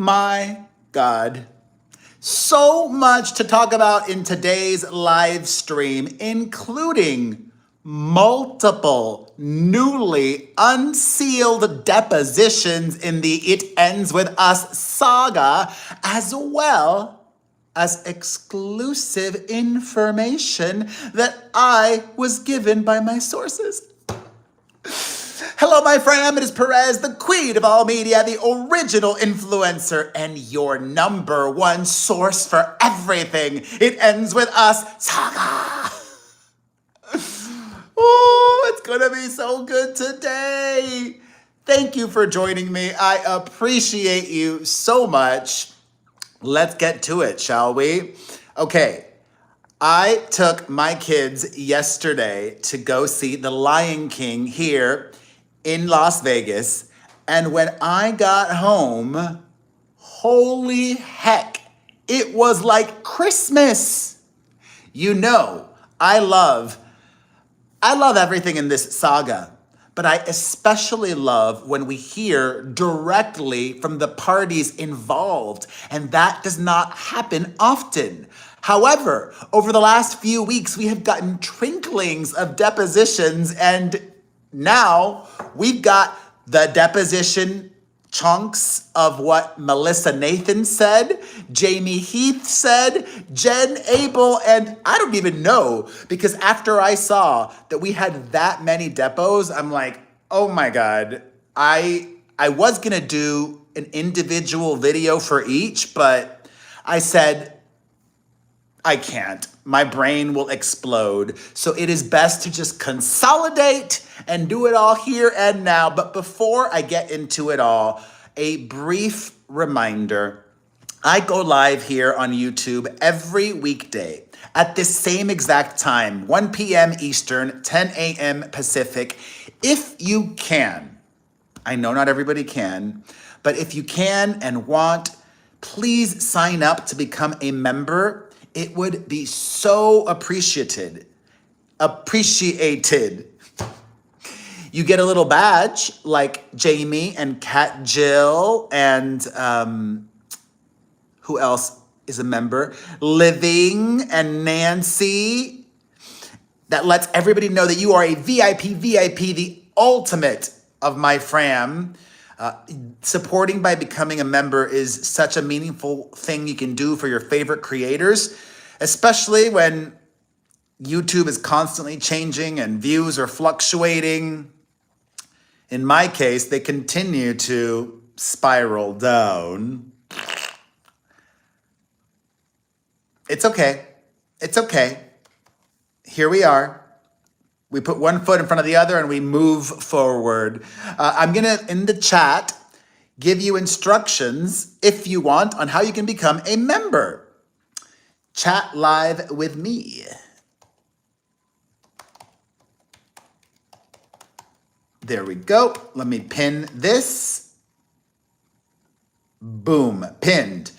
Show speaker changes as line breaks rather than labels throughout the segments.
my God. So much to talk about in today's live stream, including multiple newly unsealed depositions in the It Ends With Us saga, as well as exclusive information that I was given by my sources. Hello, my fam. It is Perez, the queen of all media, the original influencer, and your number one source for everything. It ends with us, Saga. Oh, it's gonna be so good today. Thank you for joining me. I appreciate you so much. Let's get to it, shall we? Okay. I took my kids yesterday to go see The Lion King here in Las Vegas. And when I got home, holy heck, it was like Christmas. You know, I love everything in this saga, but I especially love when we hear directly from the parties involved, and that does not happen often. However, over the last few weeks, we have gotten twinklings of depositions, and now we've got the deposition chunks of what Melissa Nathan said, Jamie Heath said, Jen Abel, and I don't even know, because after I saw that we had that many depots, I'm like, oh my God, I was gonna do an individual video for each, but I said, I can't. My brain will explode. So it is best to just consolidate and do it all here and now. But before I get into it all, a brief reminder. I go live here on YouTube every weekday at this same exact time, 1 p.m. Eastern, 10 a.m. Pacific. If you can, I know not everybody can, but if you can and want, please sign up to become a member. It would be so appreciated. You get a little badge like Jamie and Kat Jill and who else is a member? Living and Nancy. That lets everybody know that you are a VIP, the ultimate of my fam. Supporting by becoming a member is such a meaningful thing you can do for your favorite creators, especially when YouTube is constantly changing and views are fluctuating. In my case, they continue to spiral down. It's okay. It's okay. Here we are. We put one foot in front of the other and we move forward. I'm gonna, in the chat, give you instructions, if you want, on how you can become a member. Chat live with me. There we go. Let me pin this. Boom, pinned.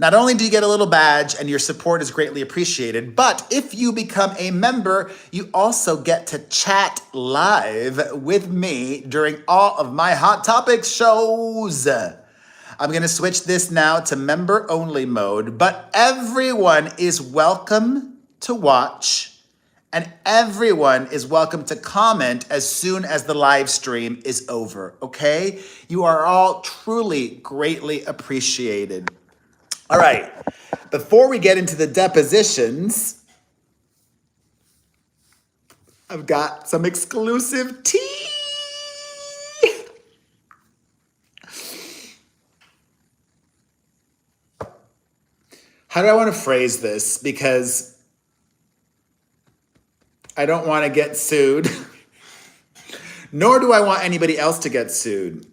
Not only do you get a little badge and your support is greatly appreciated, but if you become a member, you also get to chat live with me during all of my Hot Topics shows. I'm gonna switch this now to member only mode, but everyone is welcome to watch and everyone is welcome to comment as soon as the live stream is over, okay? You are all truly greatly appreciated. All right, before we get into the depositions, I've got some exclusive tea. How do I want to phrase this? Because I don't want to get sued, nor do I want anybody else to get sued.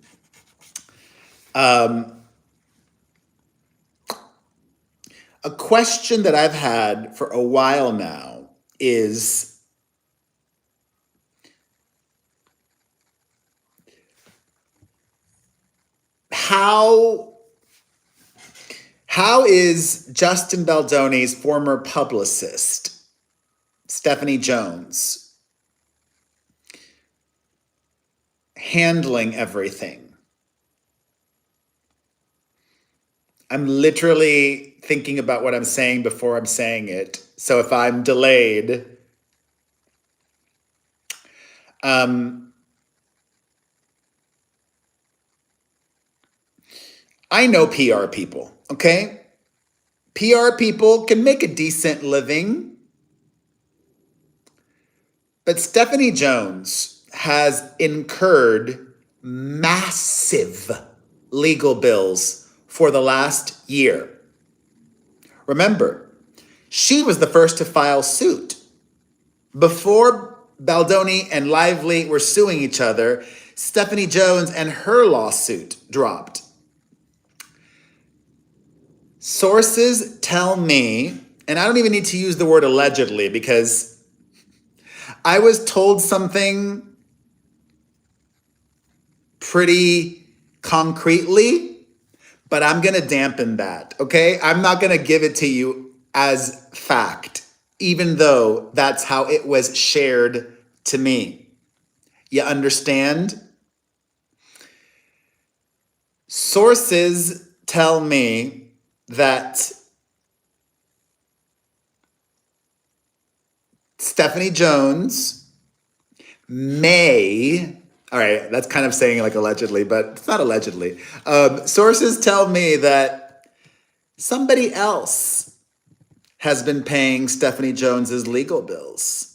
A question that I've had for a while now is, how is Justin Baldoni's former publicist, Stephanie Jones, handling everything? I'm literally thinking about what I'm saying before I'm saying it. So if I'm delayed, um, I know PR people, okay? PR people can make a decent living, but Stephanie Jones has incurred massive legal bills for the last year. Remember, she was the first to file suit. Before Baldoni and Lively were suing each other, Stephanie Jones and her lawsuit dropped. Sources tell me, and I don't even need to use the word allegedly because I was told something pretty concretely, but I'm going to dampen that, okay? I'm not going to give it to you as fact, even though that's how it was shared to me. You understand? Sources tell me that Stephanie Jones may, all right, that's kind of saying like allegedly, but it's not allegedly. Sources tell me that somebody else has been paying Stephanie Jones's legal bills.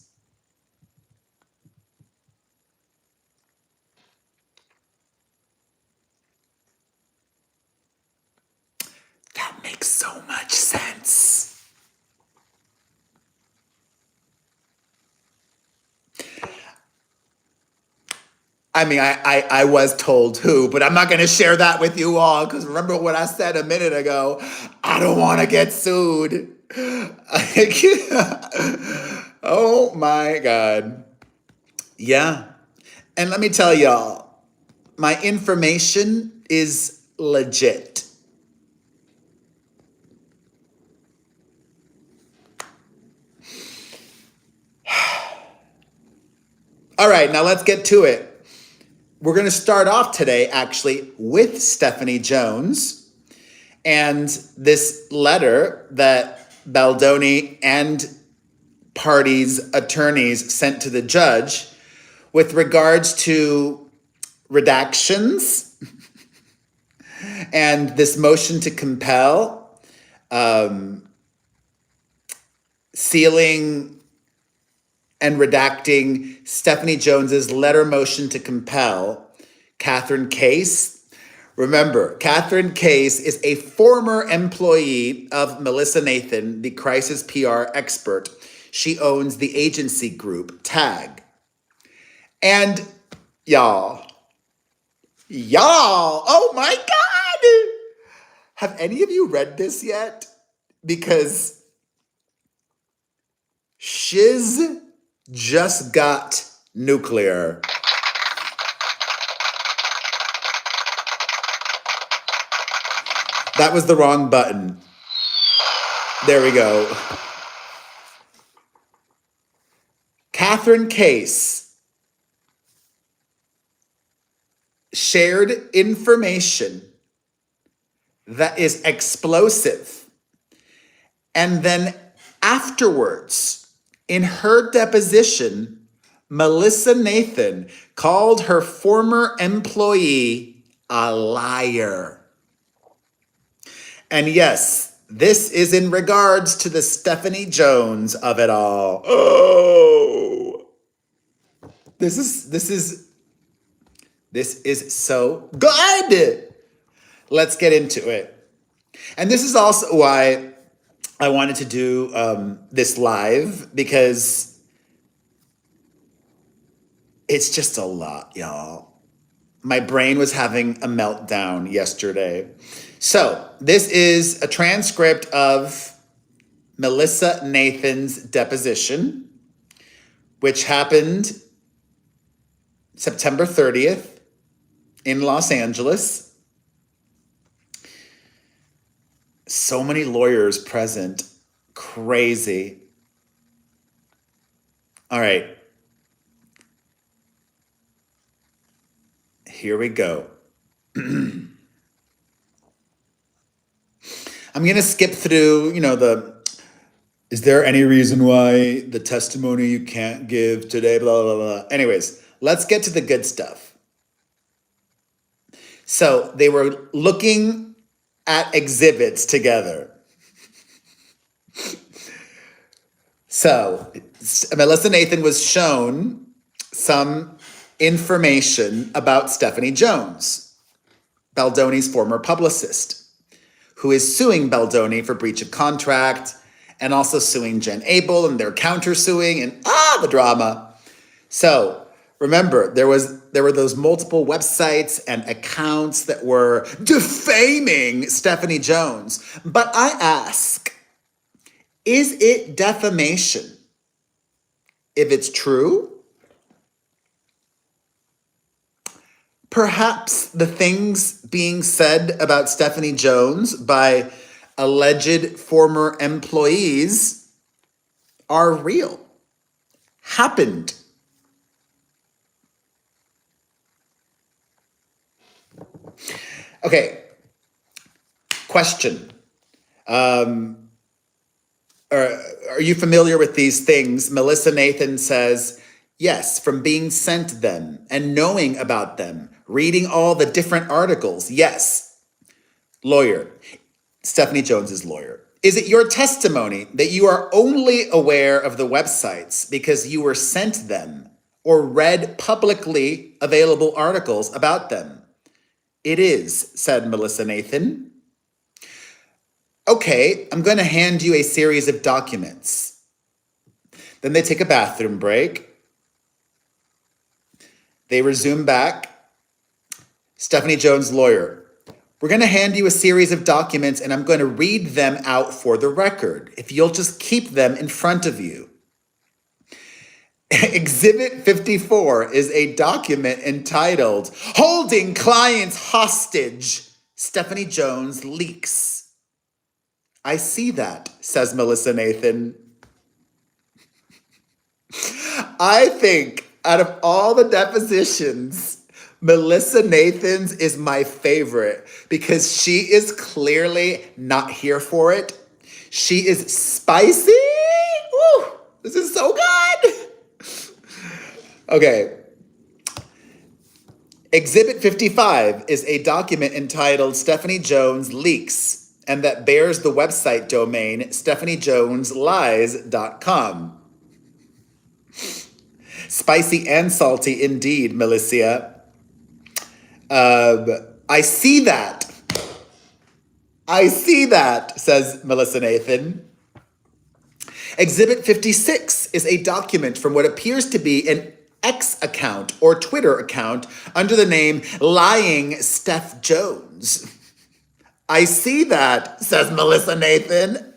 That makes so much sense. I mean, I was told who, but I'm not going to share that with you all because remember what I said a minute ago. I don't want to get sued. Oh my God. Yeah. And let me tell y'all, my information is legit. All right, now let's get to it. We're going to start off today actually with Stephanie Jones and this letter that Baldoni and parties' attorneys sent to the judge with regards to redactions and this motion to compel, sealing and redacting Stephanie Jones's letter motion to compel Catherine Case. Remember, Catherine Case is a former employee of Melissa Nathan, the crisis PR expert. She owns the agency group TAG. And y'all, oh my God! Have any of you read this yet? Because shiz just got nuclear. That was the wrong button. There we go. Catherine Case shared information that is explosive. And then afterwards, in her deposition, Melissa Nathan called her former employee a liar. And yes, this is in regards to the Stephanie Jones of it all. Oh, this is so good. Let's get into it. And this is also why I wanted to do this live, because it's just a lot, y'all. My brain was having a meltdown yesterday. So this is a transcript of Melissa Nathan's deposition, which happened September 30th in Los Angeles. So many lawyers present. Crazy. All right. Here we go. I'm going to skip through, is there any reason why the testimony you can't give today, blah, blah, blah. Anyways, let's get to the good stuff. So they were looking at exhibits together. So Melissa Nathan was shown some information about Stephanie Jones, Baldoni's former publicist, who is suing Baldoni for breach of contract and also suing Jen Abel, and they're countersuing, and the drama. So remember, there were those multiple websites and accounts that were defaming Stephanie Jones. But I ask, is it defamation if it's true? Perhaps the things being said about Stephanie Jones by alleged former employees are real, happened. Okay, question. Are you familiar with these things? Melissa Nathan says, yes, from being sent them and knowing about them, reading all the different articles. Yes. Lawyer, Stephanie Jones's lawyer. Is it your testimony that you are only aware of the websites because you were sent them or read publicly available articles about them? It is, said Melissa Nathan. Okay, I'm going to hand you a series of documents. Then they take a bathroom break. They resume back. Stephanie Jones' lawyer, we're going to hand you a series of documents and I'm going to read them out for the record, if you'll just keep them in front of you. Exhibit 54 is a document entitled, Holding Clients Hostage, Stephanie Jones Leaks. I see that, says Melissa Nathan. I think out of all the depositions, Melissa Nathan's is my favorite because she is clearly not here for it. She is spicy. Woo, this is so good. Okay. Exhibit 55 is a document entitled Stephanie Jones Leaks, and that bears the website domain stephaniejoneslies.com. Spicy and salty indeed, Melissa. I see that. I see that, says Melissa Nathan. Exhibit 56 is a document from what appears to be an X account or Twitter account under the name Lying Steph Jones. I see that, says Melissa Nathan.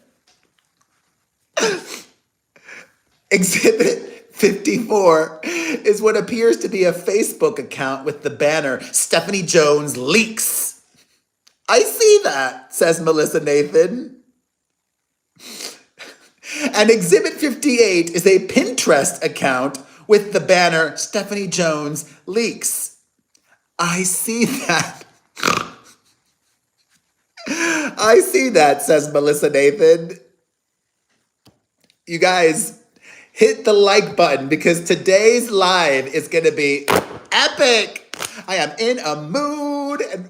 Exhibit 54 is what appears to be a Facebook account with the banner Stephanie Jones Leaks. I see that, says Melissa Nathan. And Exhibit 58 is a Pinterest account with the banner Stephanie Jones Leaks. I see that. I see that, says Melissa Nathan. You guys, hit the like button because today's live is going to be epic. I am in a mood and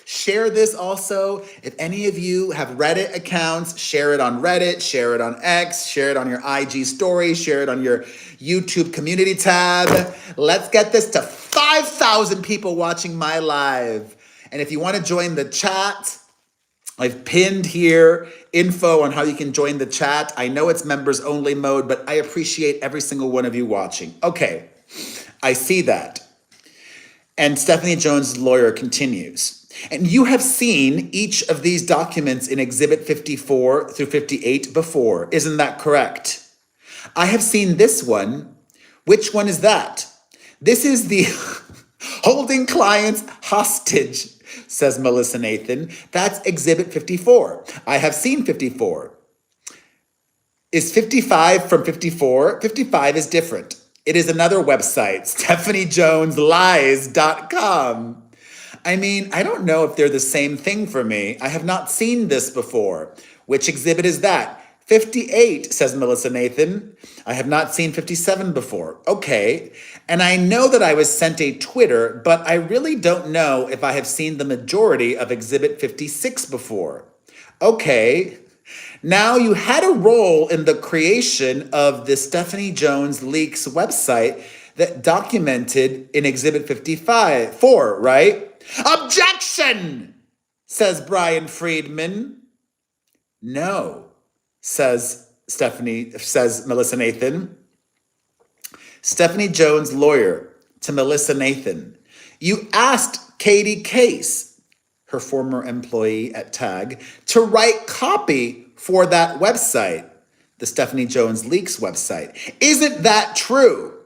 share this also. If any of you have Reddit accounts, share it on Reddit, share it on X, share it on your IG story, share it on your YouTube community tab. Let's get this to 5,000 people watching my live. And if you want to join the chat, I've pinned here info on how you can join the chat. I know it's members only mode, but I appreciate every single one of you watching. Okay, I see that. And Stephanie Jones' lawyer continues. And you have seen each of these documents in Exhibit 54 through 58 before. Isn't that correct? I have seen this one. Which one is that? This is the Holding Clients Hostage, says Melissa Nathan. That's Exhibit 54. I have seen 54. Is 55 from 54? 55 is different. It is another website, stephaniejoneslies.com. I mean, I don't know if they're the same thing for me. I have not seen this before. Which exhibit is that? 58, says Melissa Nathan. I have not seen 57 before. Okay. And I know that I was sent a Twitter, but I really don't know if I have seen the majority of exhibit 56 before. Okay. Now, you had a role in the creation of the Stephanie Jones Leaks website that documented in Exhibit 55, 4, right? Objection, says Brian Friedman. No, says Melissa Nathan. Stephanie Jones' lawyer to Melissa Nathan. You asked Katie Case, her former employee at TAG, to write copy for that website, the Stephanie Jones Leaks website. Isn't that true?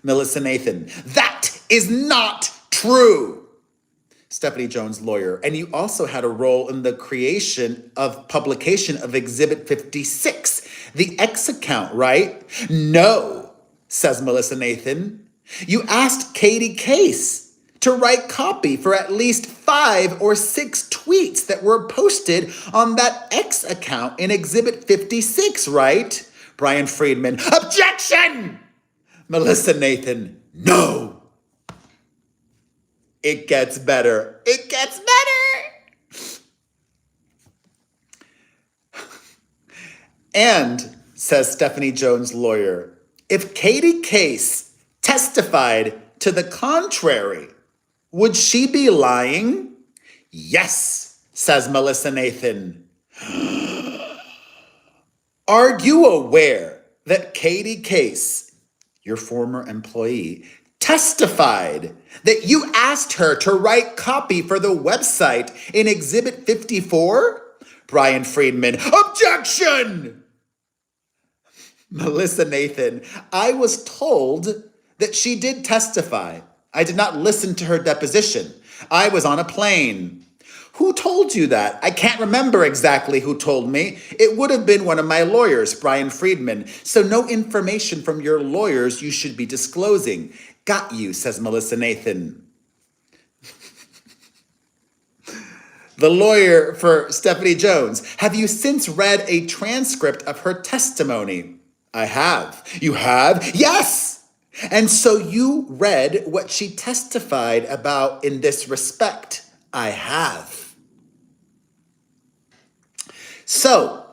Melissa Nathan. That is not true. Stephanie Jones' lawyer. And you also had a role in the publication of Exhibit 56, the X account, right? No, says Melissa Nathan. You asked Katie Case to write copy for at least 5 or 6 tweets that were posted on that X account in Exhibit 56, right? Brian Friedman. Objection! Melissa Nathan. No. It gets better. It gets better. And, says Stephanie Jones' lawyer, if Katie Case testified to the contrary, would she be lying? Yes, says Melissa Nathan. Are you aware that Katie Case, your former employee, testified that you asked her to write copy for the website in Exhibit 54? Brian Friedman. Objection! Melissa Nathan. I was told that she did testify. I did not listen to her deposition. I was on a plane. Who told you that? I can't remember exactly who told me. It would have been one of my lawyers, Brian Friedman. So no information from your lawyers you should be disclosing. Got you, says Melissa Nathan. The lawyer for Stephanie Jones. Have you since read a transcript of her testimony? I have. You have? Yes! And so you read what she testified about in this respect. I have. So,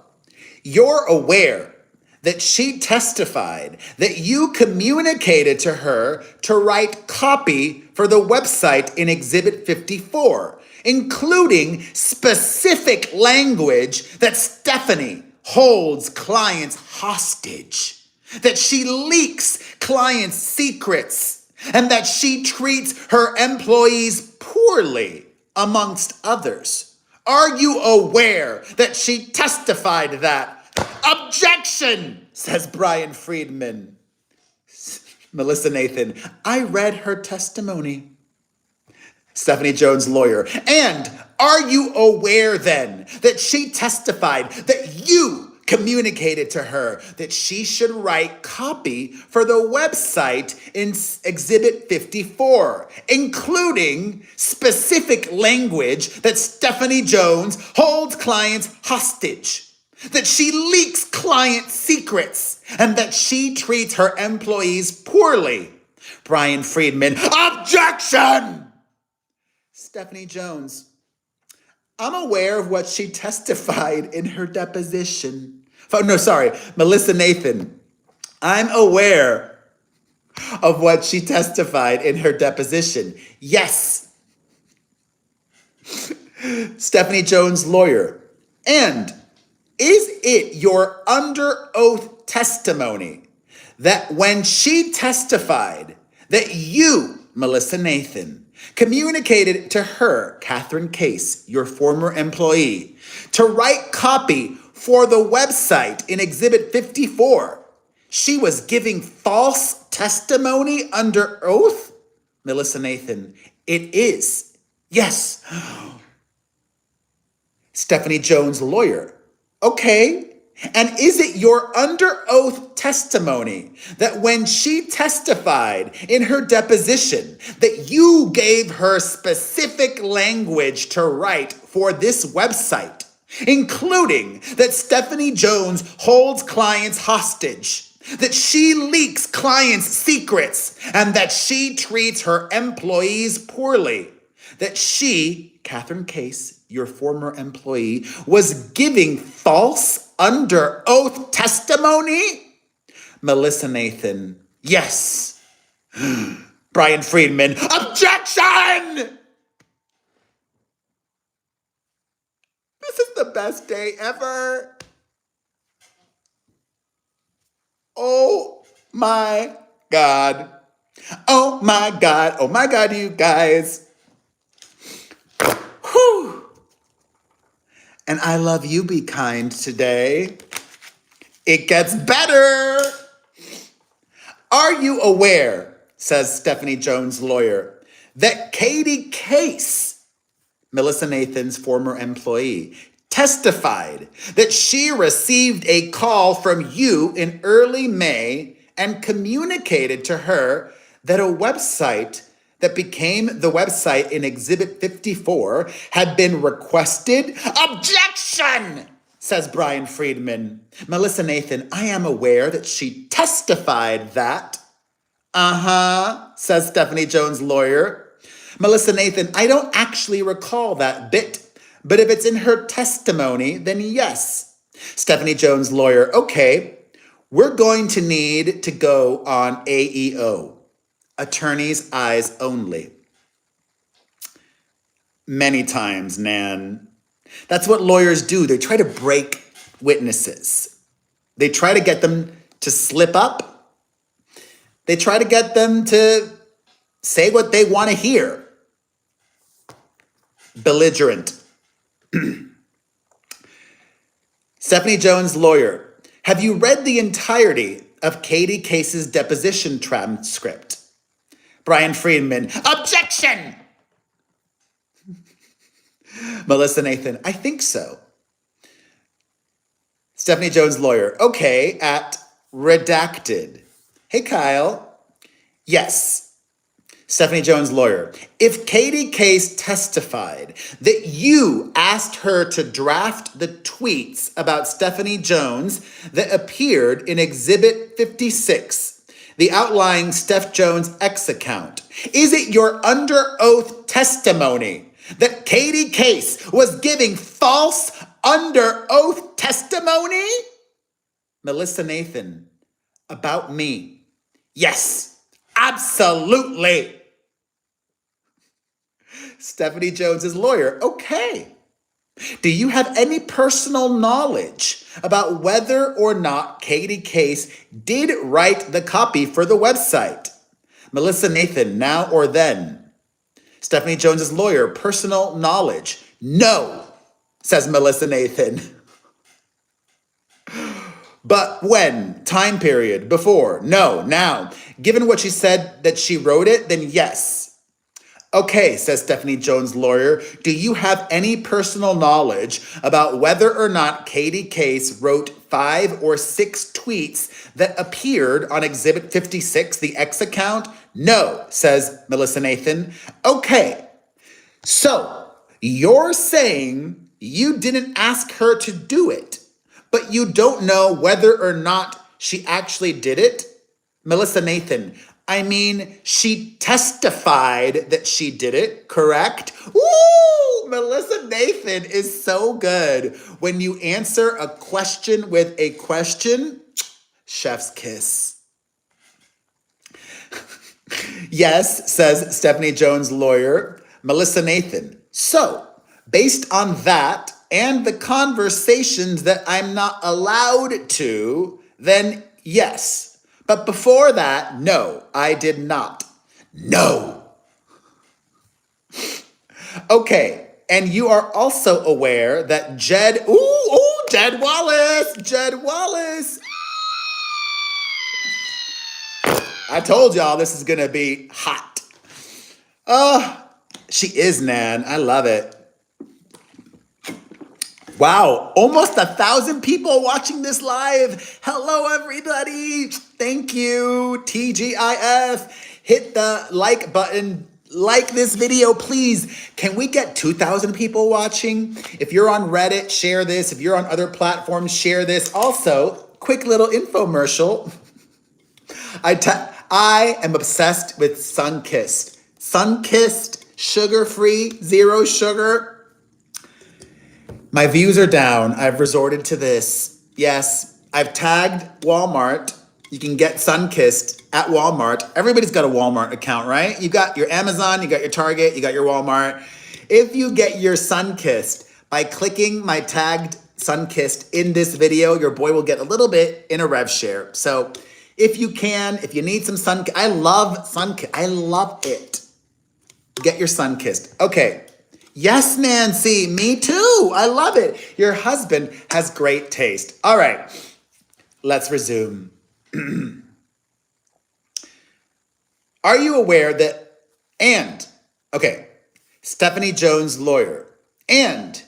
you're aware that she testified that you communicated to her to write copy for the website in Exhibit 54, including specific language that Stephanie holds clients hostage, that she leaks clients' secrets, and that she treats her employees poorly, amongst others. Are you aware that she testified that? Objection, says Brian Friedman. Melissa Nathan, I read her testimony. Stephanie Jones' lawyer. And are you aware then that she testified that you communicated to her that she should write copy for the website in Exhibit 54, including specific language that Stephanie Jones holds clients hostage, that she leaks client secrets, and that she treats her employees poorly? Brian Friedman, objection! Stephanie Jones, I'm aware of what she testified in her deposition. Oh, no, sorry, Melissa Nathan. I'm aware of what she testified in her deposition. Yes. Stephanie Jones' lawyer. And is it your under oath testimony that when she testified that you, Melissa Nathan, communicated to her, Catherine Case, your former employee, to write copy for the website in Exhibit 54, she was giving false testimony under oath? Melissa Nathan, it is. Yes. Stephanie Jones' lawyer. Okay, And is it your under oath testimony that when she testified in her deposition that you gave her specific language to write for this website, including that Stephanie Jones holds clients hostage, that she leaks clients' secrets, and that she treats her employees poorly, that she, Catherine Case, your former employee, was giving false under oath testimony? Melissa Nathan, yes. Brian Friedman, objection! This is the best day ever. Oh my God. Oh my God. Oh my God, you guys. Whew. And I love you, Be Kind, today. It gets better. Are you aware, says Stephanie Jones' lawyer, that Katie Case, Melissa Nathan's former employee, testified that she received a call from you in early May and communicated to her that a website that became the website in Exhibit 54 had been requested? Objection! Says Brian Friedman. Melissa Nathan, I am aware that she testified that. Says Stephanie Jones' lawyer. Melissa Nathan, I don't actually recall that bit, but if it's in her testimony, then yes. Stephanie Jones' lawyer, okay, we're going to need to go on AEO, attorney's eyes only. Many times, Nan. That's what lawyers do. They try to break witnesses. They try to get them to slip up. They try to get them to say what they want to hear. Belligerent. Stephanie Jones' lawyer, have you read the entirety of Katie Case's deposition transcript? Brian Friedman, objection! Melissa Nathan, I think so. Stephanie Jones' lawyer, okay, at redacted. Hey, Kyle. Yes. Stephanie Jones' lawyer, if Katie Case testified that you asked her to draft the tweets about Stephanie Jones that appeared in Exhibit 56, the outlying Steph Jones X account, is it your under oath testimony that Katie Case was giving false under oath testimony? Melissa Nathan, about me. Yes, absolutely. Stephanie Jones's lawyer, okay. Do you have any personal knowledge about whether or not Katie Case did write the copy for the website? Melissa Nathan, now or then. Stephanie Jones's lawyer, personal knowledge. No, says Melissa Nathan. But when? Time period? Before? No, now. Given what she said that she wrote it, then yes. Okay, says Stephanie Jones' lawyer, do you have any personal knowledge about whether or not Katie Case wrote 5 or 6 tweets that appeared on Exhibit 56, the X account? No, says Melissa Nathan. Okay, so you're saying you didn't ask her to do it, but you don't know whether or not she actually did it? Melissa Nathan, I mean, she testified that she did it, correct? Woo! Melissa Nathan is so good. When you answer a question with a question, chef's kiss. Yes, says Stephanie Jones' lawyer, Melissa Nathan. So, based on that and the conversations that I'm not allowed to, then yes. But before that, no, I did not. No. Okay, and you are also aware that Jed Wallace. I told y'all this is gonna be hot. She is, Nan. I love it. Wow, almost 1,000 people watching this live. Hello, everybody. Thank you, TGIF. Hit the like button. Like this video, please. Can we get 2,000 people watching? If you're on Reddit, share this. If you're on other platforms, share this. Also, quick little infomercial. I am obsessed with Sunkissed. Sunkissed, sugar-free, zero sugar. My views are down. I've resorted to this. Yes, I've tagged Walmart. You can get Sunkissed at Walmart. Everybody's got a Walmart account, right? You got your Amazon, you got your Target, you got your Walmart. If you get your Sunkissed by clicking my tagged Sunkissed in this video, your boy will get a little bit in a rev share. So if you can, if you need some Sunkissed, I love Sunkissed. I love it. Get your Sunkissed. Okay. Yes, Nancy, me too. I love it. Your husband has great taste. All right, let's resume. Are you aware that, Stephanie Jones' lawyer, and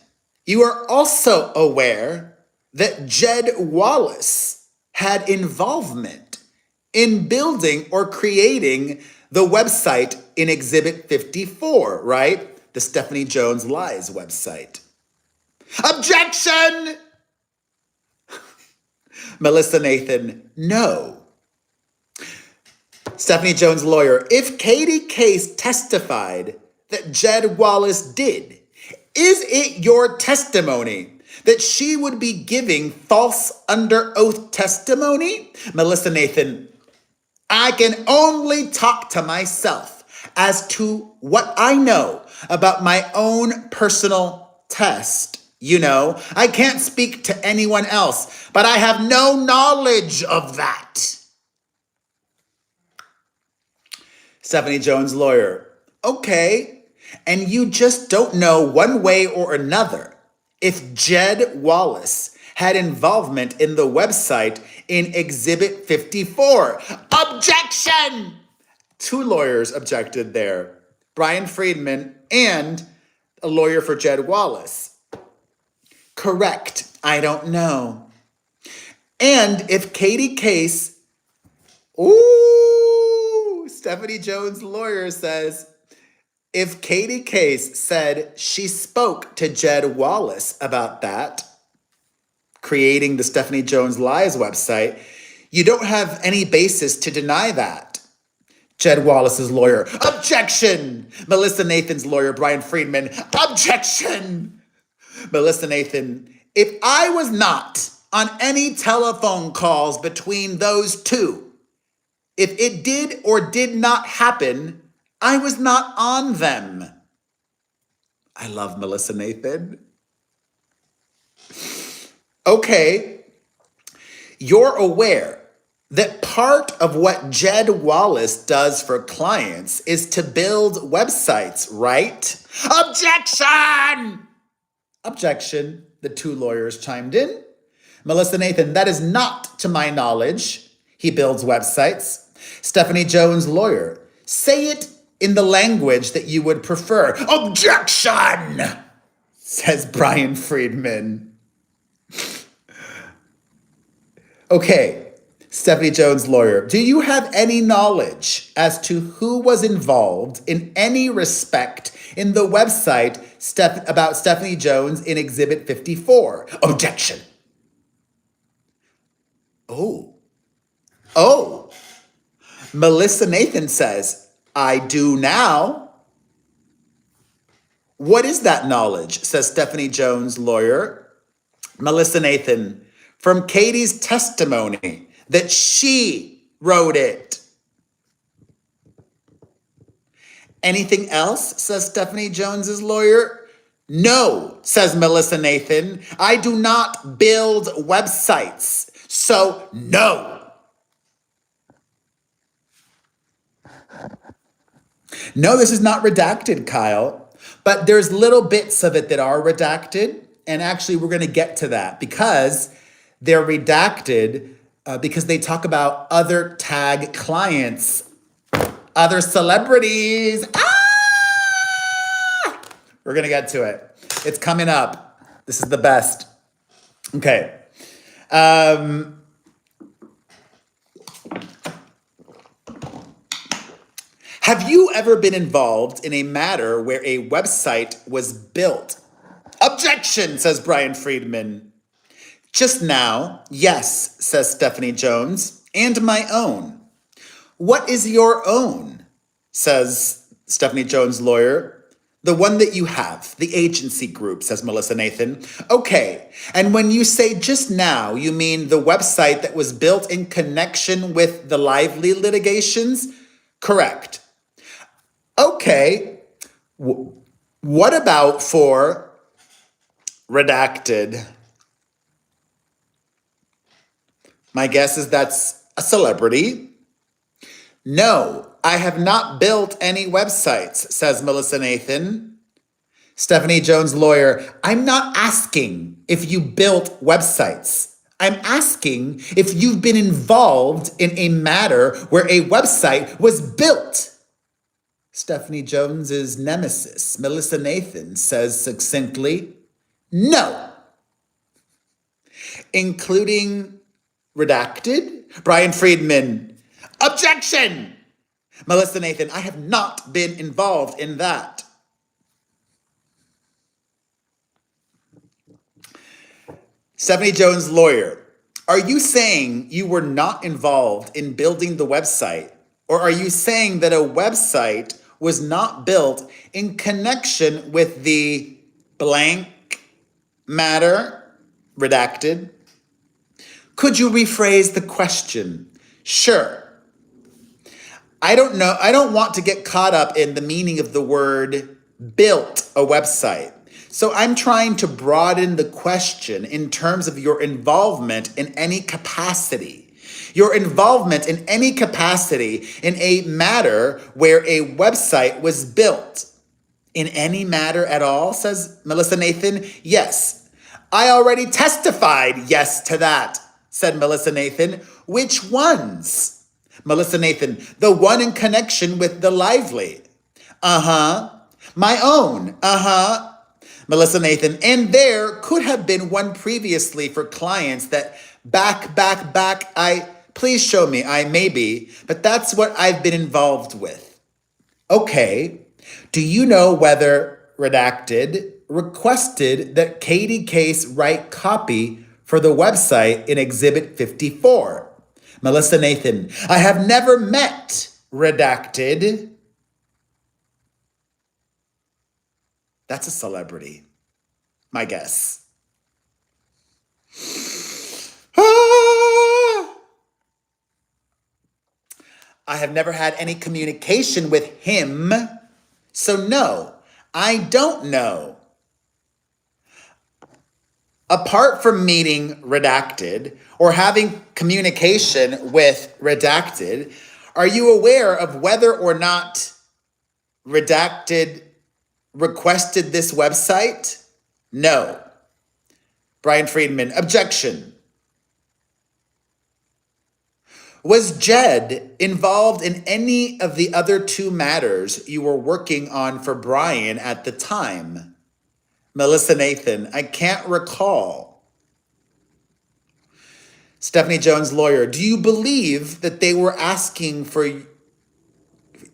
you are also aware that Jed Wallace had involvement in building or creating the website in Exhibit 54, right? The Stephanie Jones Lies website. Objection! Melissa Nathan, no. Stephanie Jones' lawyer, if Katie Case testified that Jed Wallace did, is it your testimony that she would be giving false under oath testimony? Melissa Nathan, I can only talk to myself as to what I know about my own personal test. You know, I can't speak to anyone else, but I have no knowledge of that. Stephanie Jones' lawyer, okay, and you just don't know one way or another if Jed Wallace had involvement in the website in Exhibit 54. Objection! Two lawyers objected there, Brian Friedman and a lawyer for Jed Wallace. Correct, I don't know. And if Katie Case, Stephanie Jones' lawyer says, if Katie Case said she spoke to Jed Wallace about that, creating the Stephanie Jones Lies website, you don't have any basis to deny that. Jed Wallace's lawyer, objection! Melissa Nathan's lawyer, Brian Friedman, objection! Melissa Nathan, if I was not on any telephone calls between those two, if it did or did not happen, I was not on them. I love Melissa Nathan. Okay, you're aware that part of what Jed Wallace does for clients is to build websites, right? Objection! Objection, the two lawyers chimed in. Melissa Nathan, that is not to my knowledge. He builds websites. Stephanie Jones' lawyer, say it in the language that you would prefer. Objection! Says Brian Friedman. Okay. Stephanie Jones' lawyer, do you have any knowledge as to who was involved in any respect in the website about Stephanie Jones in Exhibit 54? Objection. Oh. Melissa Nathan says, I do now. What is that knowledge? Says Stephanie Jones' lawyer. Melissa Nathan, from Katie's testimony that she wrote it. Anything else, says Stephanie Jones's lawyer? No, says Melissa Nathan. I do not build websites, so no. No, this is not redacted, Kyle, but there's little bits of it that are redacted, and actually we're going to get to that because they're redacted because they talk about other tag clients, other celebrities. We're going to get to it. It's coming up. This is the best. Okay. Um, have you ever been involved in a matter where a website was built? Objection, says Brian Friedman. Just now, yes, says Stephanie Jones, and my own. What is your own? Says Stephanie Jones' lawyer. The one that you have, the agency group, says Melissa Nathan. Okay, and when you say just now, you mean the website that was built in connection with the Lively litigations? Correct. Okay, what about for redacted? My guess is that's a celebrity. No, I have not built any websites, says Melissa Nathan. Stephanie Jones' lawyer, I'm not asking if you built websites. I'm asking if you've been involved in a matter where a website was built. Stephanie Jones's nemesis, Melissa Nathan, says succinctly, no. Including redacted? Brian Friedman, objection! Melissa Nathan, I have not been involved in that. Stephanie Jones' lawyer, are you saying you were not involved in building the website? Or are you saying that a website was not built in connection with the blank matter, redacted? Could you rephrase the question? Sure. I don't know. I don't want to get caught up in the meaning of the word built a website. So I'm trying to broaden the question in terms of your involvement in any capacity. Your involvement in any capacity in a matter where a website was built. In any matter at all, says Melissa Nathan. Yes. I already testified yes to that, said Melissa Nathan. Which ones? Melissa Nathan, the one in connection with the Lively. Uh-huh. My own. Uh-huh. Melissa Nathan, and there could have been one previously for clients that please show me, I maybe, but that's what I've been involved with. Okay. Do you know whether redacted requested that Katie Case write copy for the website in Exhibit 54? Melissa Nathan, I have never met redacted. That's a celebrity, my guess. I have never had any communication with him, so no, I don't know. Apart from meeting redacted or having communication with redacted, are you aware of whether or not redacted requested this website? No. Brian Friedman, objection. Was Jed involved in any of the other two matters you were working on for Brian at the time? Melissa Nathan, I can't recall. Stephanie Jones' lawyer, do you believe that they were asking for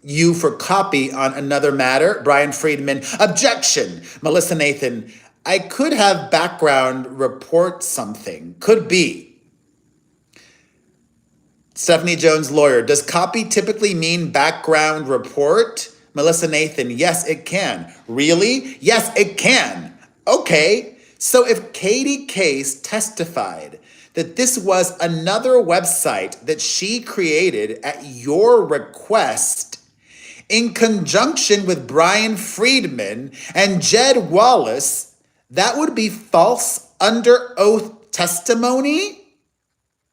you for copy on another matter? Brian Friedman, objection. Melissa Nathan, I could have background report something. Could be. Stephanie Jones' lawyer, does copy typically mean background report? Melissa Nathan, yes, it can. Really? Yes, it can. Okay, so if Katie Case testified that this was another website that she created at your request in conjunction with Brian Friedman and Jed Wallace, that would be false under oath testimony?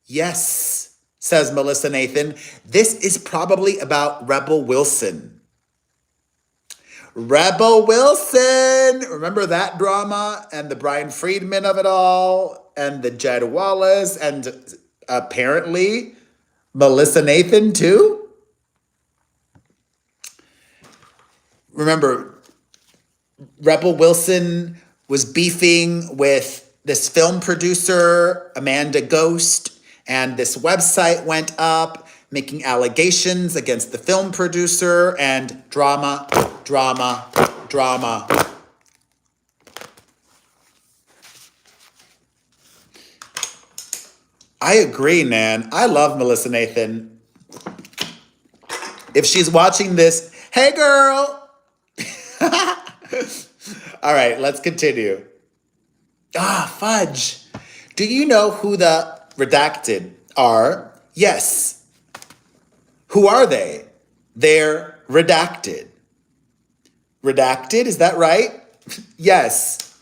Yes, says Melissa Nathan. This is probably about Rebel Wilson. Rebel Wilson! Remember that drama and the Brian Friedman of it all and the Jed Wallace and apparently Melissa Nathan too? Remember, Rebel Wilson was beefing with this film producer, Amanda Ghost, and this website went up making allegations against the film producer, and drama, drama, drama. I agree, Nan. I love Melissa Nathan. If she's watching this, hey girl. All right, let's continue. Fudge. Do you know who the redacted are? Yes. Who are they? They're redacted. Redacted, is that right? Yes.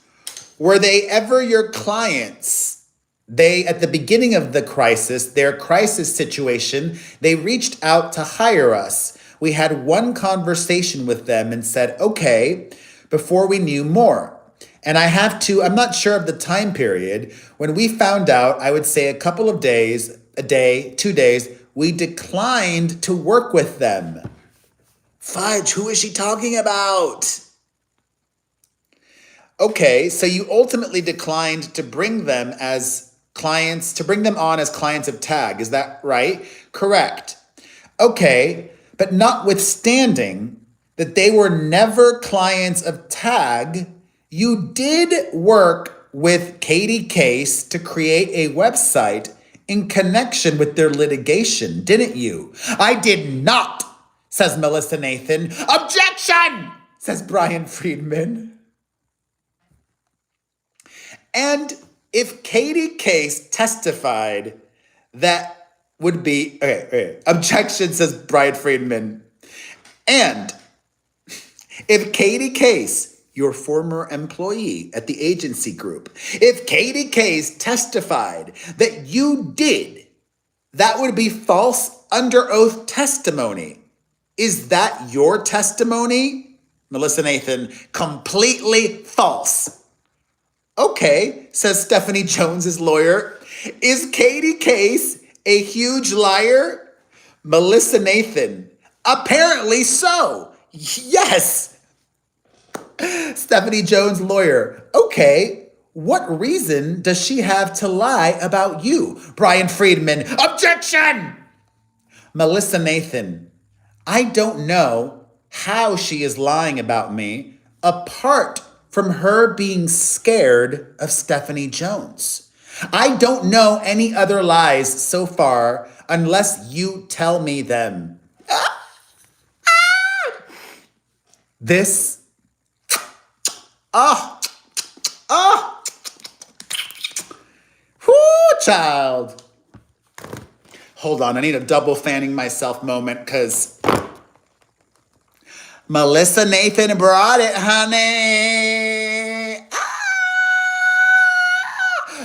Were they ever your clients? They, at the beginning of the crisis, their crisis situation, they reached out to hire us. We had one conversation with them and said, okay, before we knew more. And I'm not sure of the time period. When we found out, I would say a couple of days, a day, 2 days, we declined to work with them. Fudge, who is she talking about? Okay, so you ultimately declined to bring them as clients, to bring them on as clients of TAG. Is that right? Correct. Okay, but notwithstanding that they were never clients of TAG, you did work with Katie Case to create a website in connection with their litigation, didn't you? I did not, says Melissa Nathan. Objection, says Brian Friedman. And if Katie Case testified, that would be, okay. Objection, says Brian Friedman. And if Katie Case, your former employee at the agency group, if Katie Case testified that you did, that would be false under oath testimony. Is that your testimony? Melissa Nathan, completely false. Okay, says Stephanie Jones's lawyer. Is Katie Case a huge liar? Melissa Nathan, apparently so. Yes. Stephanie Jones' lawyer. Okay, what reason does she have to lie about you? Brian Friedman, objection! Melissa Nathan, I don't know how she is lying about me apart from her being scared of Stephanie Jones. I don't know any other lies so far unless you tell me them. This, whoo, child. Hold on, I need a double fanning myself moment because Melissa Nathan brought it, honey.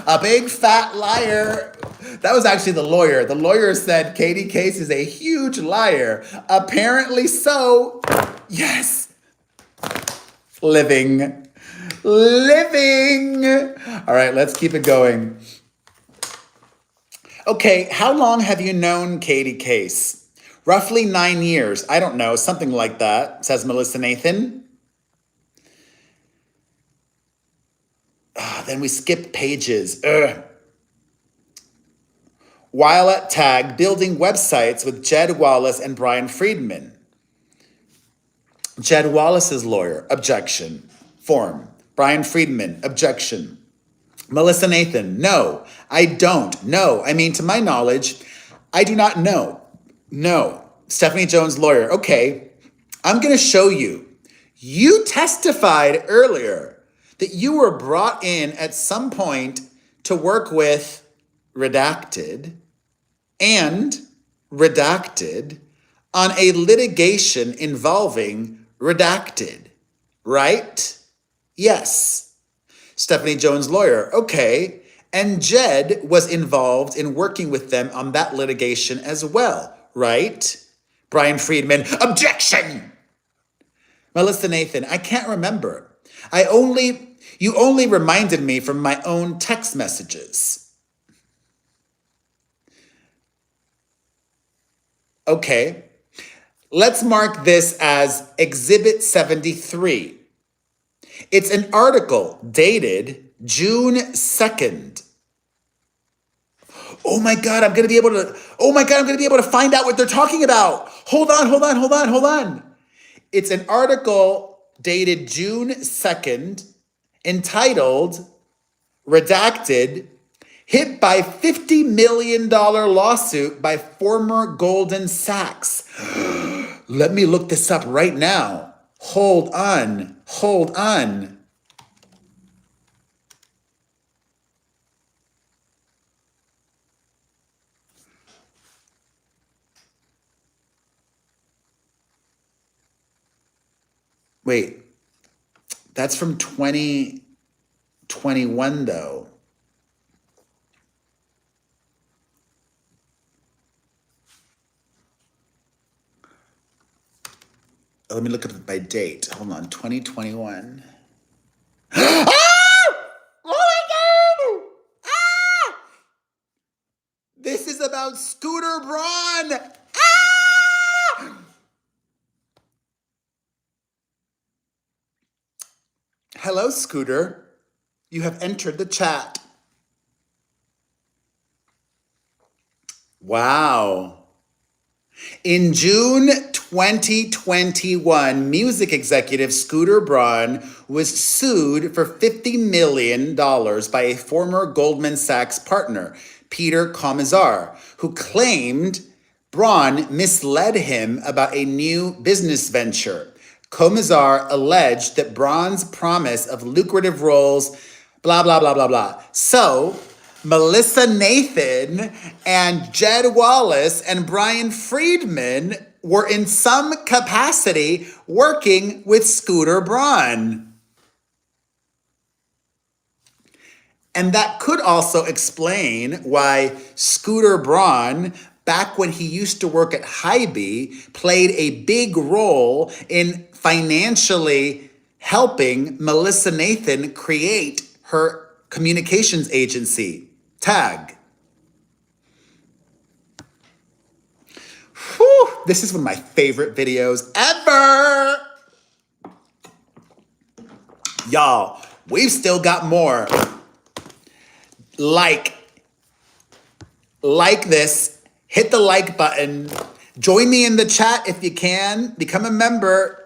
A big fat liar. That was actually the lawyer. The lawyer said Katie Case is a huge liar. Apparently so. Yes. Living. All right, let's keep it going. Okay, how long have you known Katie Case? Roughly 9 years. I don't know, something like that, says Melissa Nathan. Then we skip pages. While at TAG, building websites with Jed Wallace and Brian Friedman. Jed Wallace's lawyer, objection. Form. Brian Friedman, objection. Melissa Nathan, no, I don't. No, I mean, to my knowledge, I do not know. No. Stephanie Jones' lawyer, okay, I'm going to show you. You testified earlier that you were brought in at some point to work with Redacted and Redacted on a litigation involving Redacted, right? Yes. Stephanie Jones' lawyer, okay, and Jed was involved in working with them on that litigation as well, right? Brian Friedman, objection! Melissa Nathan, I can't remember. You only reminded me from my own text messages. Okay, let's mark this as Exhibit 73. It's an article dated June 2nd. Oh my God, I'm gonna be able to, oh my God, I'm gonna be able to find out what they're talking about. Hold on, hold on, hold on, hold on. It's an article dated June 2nd entitled, redacted, hit by $50 million lawsuit by former Goldman Sachs. Let me look this up right now. Hold on, hold on. Wait, that's from 2021 though. Let me look at it by date. Hold on, 2021. Ah! Oh my God! Ah! This is about Scooter Braun. Ah! Hello, Scooter. You have entered the chat. Wow. In June 2021, music executive Scooter Braun was sued for $50 million by a former Goldman Sachs partner, Peter Commissar, who claimed Braun misled him about a new business venture. Commissar alleged that Braun's promise of lucrative roles, blah, blah, blah, blah, blah. So, Melissa Nathan and Jed Wallace and Brian Friedman were in some capacity working with Scooter Braun. And that could also explain why Scooter Braun, back when he used to work at Hy-Vee, played a big role in financially helping Melissa Nathan create her communications agency, TAG. Whew, this is one of my favorite videos ever. Y'all, we've still got more. Like this, hit the like button. Join me in the chat if you can. Become a member.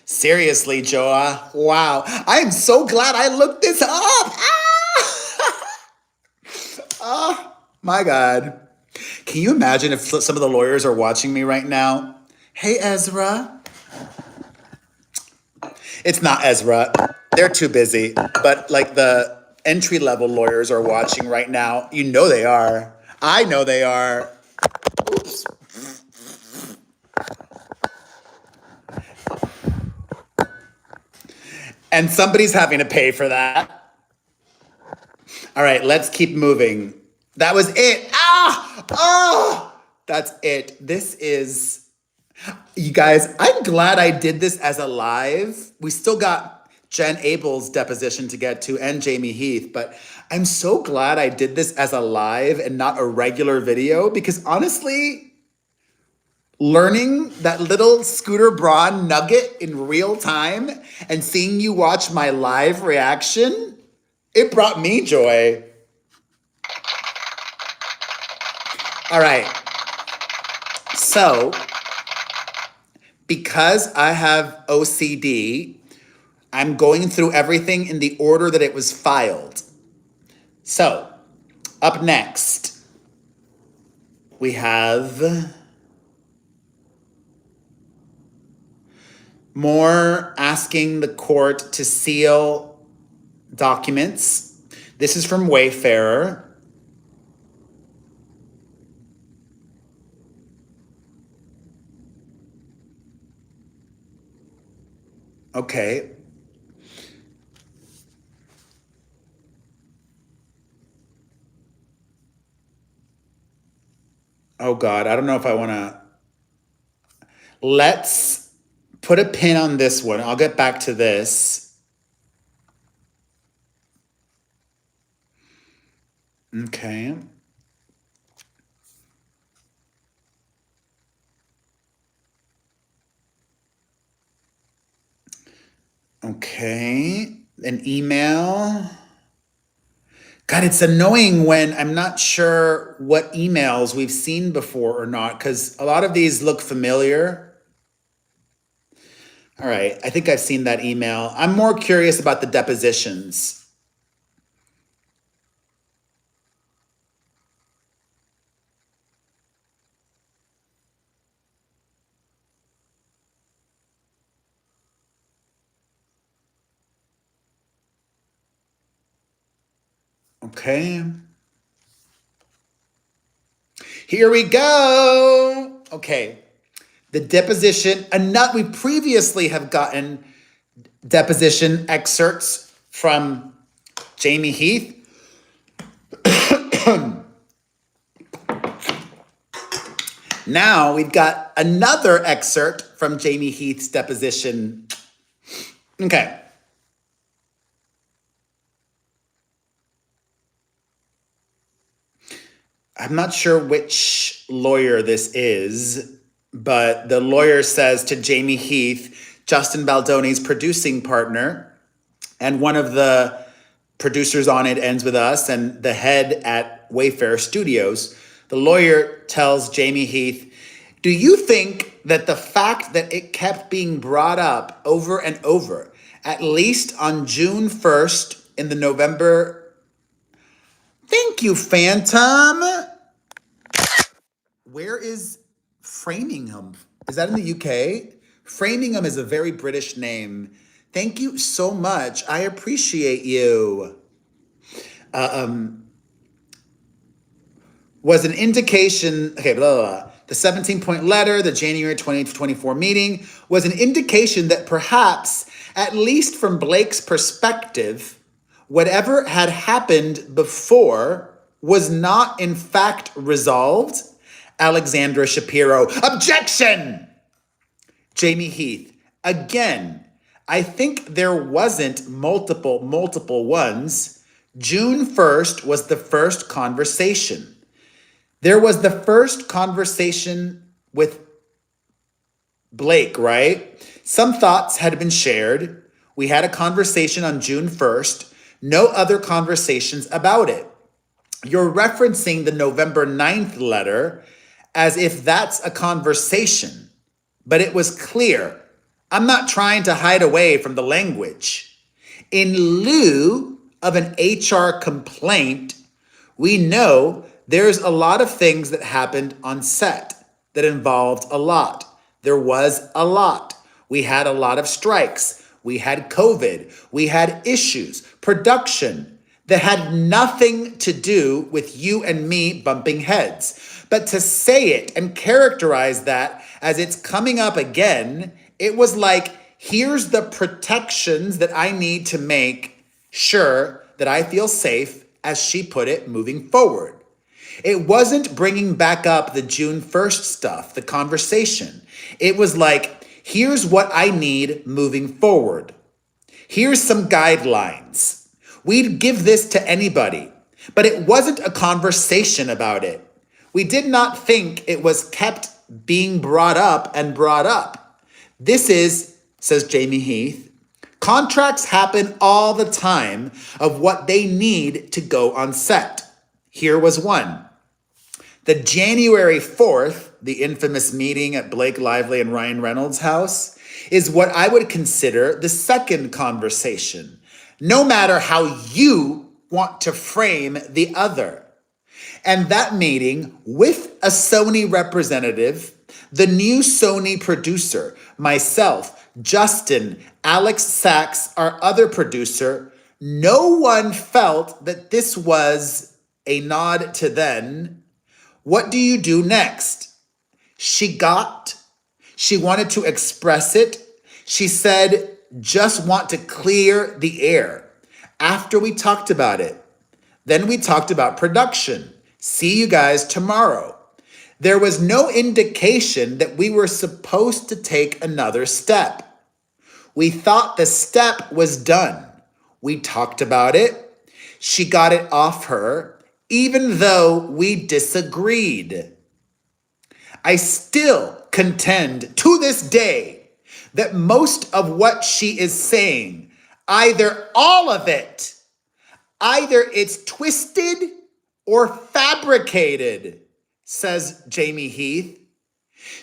Seriously, Joa. Wow. I am so glad I looked this up. Ah! Oh, my God. Can you imagine if some of the lawyers are watching me right now? Hey, Ezra. It's not Ezra. They're too busy. But like the entry-level lawyers are watching right now. You know they are. I know they are. Oops. And somebody's having to pay for that. All right, let's keep moving. That was it. Ah! Oh! That's it. This is... You guys, I'm glad I did this as a live. We still got Jen Abel's deposition to get to and Jamie Heath, but I'm so glad I did this as a live and not a regular video because honestly, learning that little Scooter Braun nugget in real time and seeing you watch my live reaction, it brought me joy. All right. So, because I have OCD, I'm going through everything in the order that it was filed. So, up next, we have more asking the court to seal documents. This is from Wayfarer. Okay. Oh God, I don't know if I want to. Let's put a pin on this one. I'll get back to this. Okay. Okay, an email. God, it's annoying when I'm not sure what emails we've seen before or not, because a lot of these look familiar. All right, I think I've seen that email. I'm more curious about the depositions. Okay. Here we go. Okay. The deposition, we previously have gotten deposition excerpts from Jamie Heath. Now we've got another excerpt from Jamie Heath's deposition. Okay. I'm not sure which lawyer this is, but the lawyer says to Jamie Heath, Justin Baldoni's producing partner, and one of the producers on it ends with us, and the head at Wayfair Studios, the lawyer tells Jamie Heath, do you think that the fact that it kept being brought up over and over, at least on June 1st in the November... Thank you, Phantom. Where is Framingham? Is that in the UK? Framingham is a very British name. Thank you so much. I appreciate you. Was an indication, okay, blah, blah, blah. The 17-point letter, the January 2024 meeting was an indication that perhaps, at least from Blake's perspective, whatever had happened before was not in fact resolved. Alexandra Shapiro, objection! Jamie Heath, again, I think there wasn't multiple ones. June 1st was the first conversation. There was the first conversation with Blake, right? Some thoughts had been shared. We had a conversation on June 1st. No other conversations about it. You're referencing the November 9th letter as if that's a conversation, but it was clear. I'm not trying to hide away from the language. In lieu of an HR complaint, we know there's a lot of things that happened on set that involved a lot. There was a lot. We had a lot of strikes. We had COVID. We had issues, production that had nothing to do with you and me bumping heads. But to say it and characterize that as it's coming up again, it was like, here's the protections that I need to make sure that I feel safe, as she put it, moving forward. It wasn't bringing back up the June 1st stuff, the conversation. It was like, here's what I need moving forward. Here's some guidelines. We'd give this to anybody, but it wasn't a conversation about it. We did not think it was kept being brought up and brought up. This is, says Jamie Heath, contracts happen all the time of what they need to go on set. Here was one. The January 4th, the infamous meeting at Blake Lively and Ryan Reynolds' house, is what I would consider the second conversation, no matter how you want to frame the other. And that meeting with a Sony representative, the new Sony producer, myself, Justin, Alex Sachs, our other producer, no one felt that this was a nod to then. What do you do next? She wanted to express it. She said, just want to clear the air. After we talked about it, then we talked about production. See you guys tomorrow. There was no indication that we were supposed to take another step. We thought the step was done. We talked about it. She got it off her, even though we disagreed. I still contend to this day that most of what she is saying, either all of it, either it's twisted or fabricated, says Jamie Heath.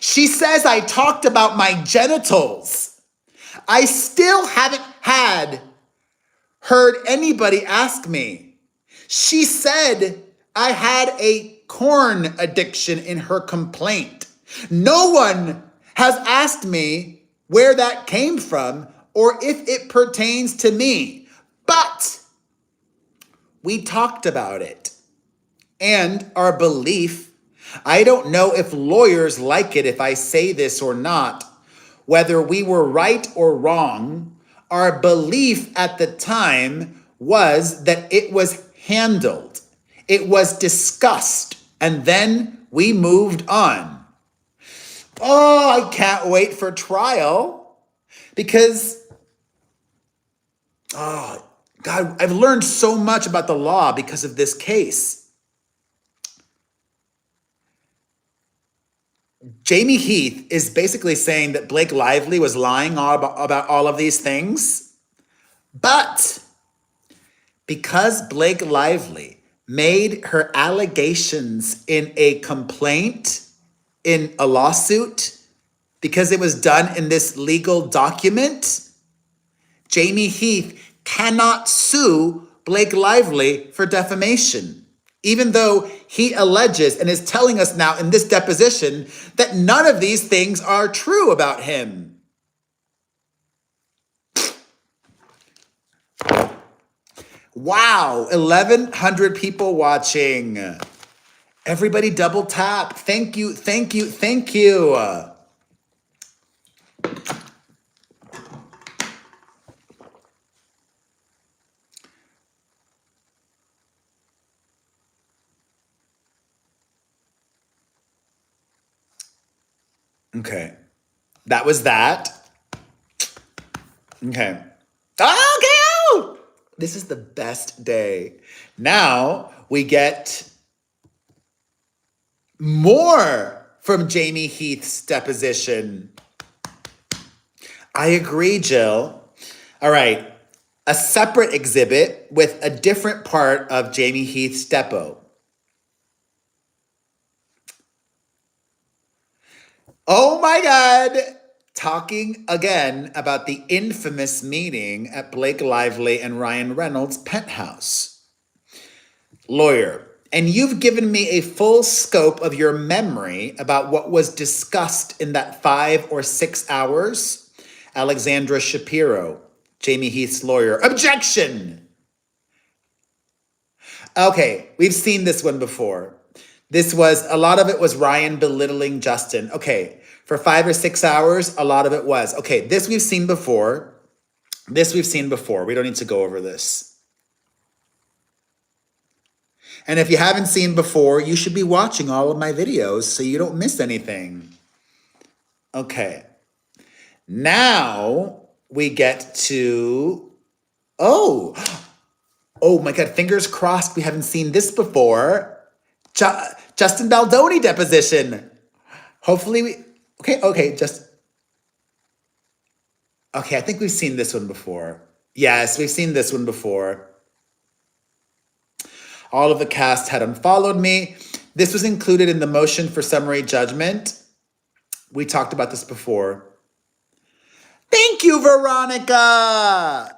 She says I talked about my genitals. I still haven't heard anybody ask me. She said I had a corn addiction in her complaint. No one has asked me where that came from or if it pertains to me. But we talked about it. And our belief, I don't know if lawyers like it if I say this or not, whether we were right or wrong, our belief at the time was that it was handled, it was discussed, and then we moved on. Oh, I can't wait for trial because, oh, God, I've learned so much about the law because of this case. Jamie Heath is basically saying that Blake Lively was lying about all of these things. But because Blake Lively made her allegations in a complaint, in a lawsuit, because it was done in this legal document, Jamie Heath cannot sue Blake Lively for defamation, even though he alleges and is telling us now in this deposition that none of these things are true about him. Wow, 1,100 people watching. Everybody double tap. Thank you, thank you, thank you. Okay, that was that. Okay. Okay. This is the best day. Now we get more from Jamie Heath's deposition. I agree, Jill. All right. A separate exhibit with a different part of Jamie Heath's depo. Oh my God. Talking again about the infamous meeting at Blake Lively and Ryan Reynolds' penthouse. Lawyer, and you've given me a full scope of your memory about what was discussed in that 5 or 6 hours. Alexandra Shapiro, Jamie Heath's lawyer. Objection! Okay, we've seen this one before. A lot of it was Ryan belittling Justin. Okay, for 5 or 6 hours, a lot of it was. Okay, this we've seen before. We don't need to go over this. And if you haven't seen before, you should be watching all of my videos so you don't miss anything. Okay. Now we get to, oh my God, fingers crossed we haven't seen this before. Justin Baldoni deposition. Hopefully okay, I think we've seen this one before. Yes, we've seen this one before. All of the cast had unfollowed me. This was included in the motion for summary judgment. We talked about this before. Thank you, Veronica.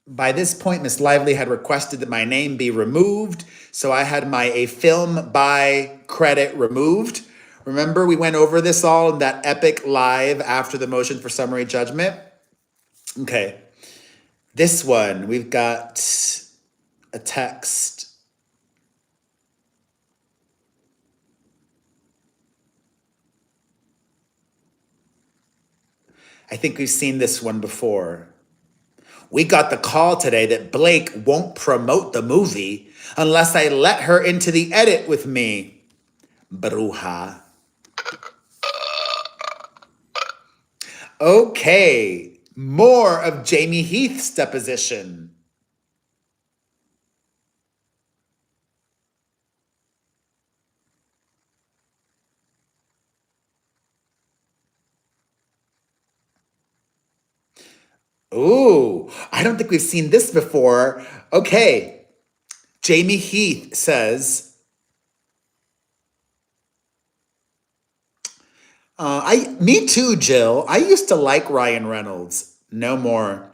By this point, Miss Lively had requested that my name be removed, so I had my A Film By credit removed. Remember, we went over this all in that epic live after the motion for summary judgment? Okay. This one, we've got a text. I think we've seen this one before. We got the call today that Blake won't promote the movie unless I let her into the edit with me. Bruja. Okay, more of Jamie Heath's deposition. Ooh, I don't think we've seen this before. Okay. Jamie Heath says, me too, Jill. I used to like Ryan Reynolds. No more.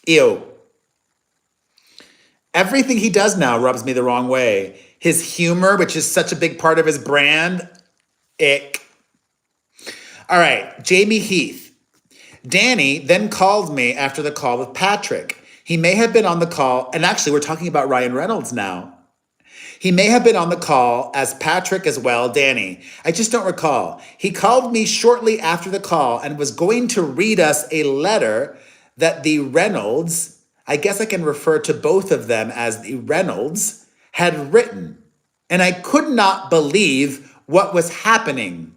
Ew. Everything he does now rubs me the wrong way. His humor, which is such a big part of his brand, ick. All right, Jamie Heath. Danny then called me after the call with Patrick. He may have been on the call, and actually, we're talking about Ryan Reynolds now. He may have been on the call as Patrick as well, Danny. I just don't recall. He called me shortly after the call and was going to read us a letter that the Reynolds, I guess I can refer to both of them as the Reynolds, had written. And I could not believe what was happening.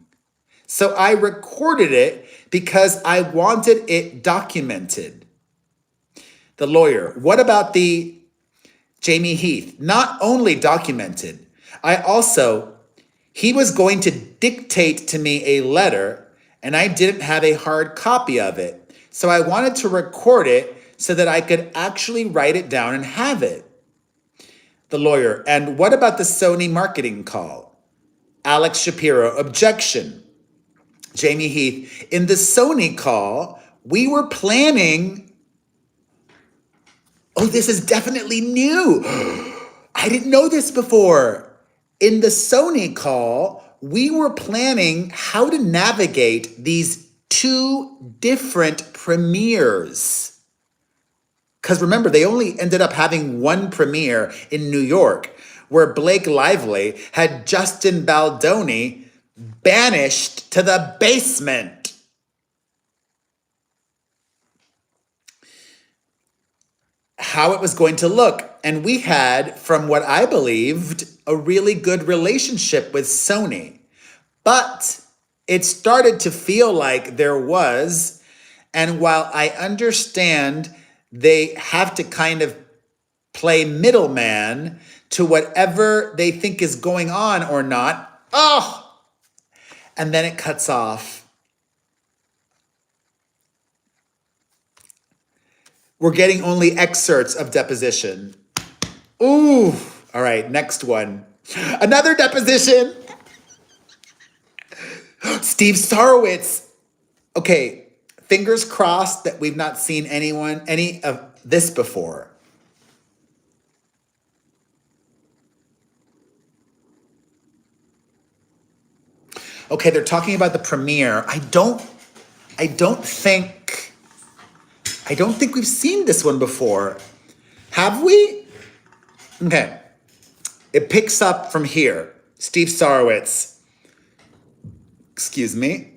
So I recorded it because I wanted it documented. The lawyer, what about the Jamie Heath? Not only documented, he was going to dictate to me a letter and I didn't have a hard copy of it. So I wanted to record it so that I could actually write it down and have it. The lawyer, and what about the Sony marketing call? Alex Shapiro, objection. Jamie Heath, in the Sony call, we were planning. Oh, this is definitely new. I didn't know this before. In the Sony call, we were planning how to navigate these two different premieres. Because remember, they only ended up having one premiere in New York, where Blake Lively had Justin Baldoni banished to the basement. How it was going to look. And we had, from what I believed, a really good relationship with Sony. But it started to feel like there was, and while I understand they have to kind of play middleman to whatever they think is going on or not, and then it cuts off. We're getting only excerpts of deposition. Ooh. All right, next one. Another deposition. Steve Sarowitz. Okay, fingers crossed that we've not seen any of this before. Okay, they're talking about the premiere. I don't think we've seen this one before. Have we? Okay. It picks up from here. Steve Sarowitz. Excuse me.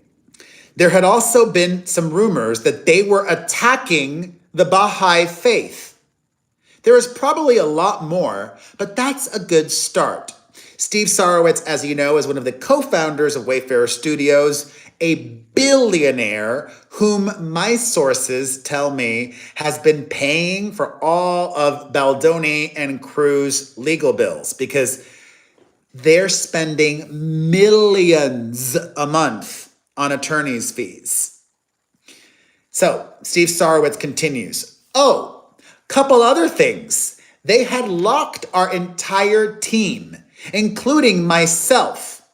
There had also been some rumors that they were attacking the Baha'i faith. There is probably a lot more, but that's a good start. Steve Sarowitz, as you know, is one of the co-founders of Wayfarer Studios, a billionaire whom my sources tell me has been paying for all of Baldoni and Crew's legal bills because they're spending millions a month on attorney's fees. So Steve Sarowitz continues. Oh, couple other things. They had locked our entire team, including myself,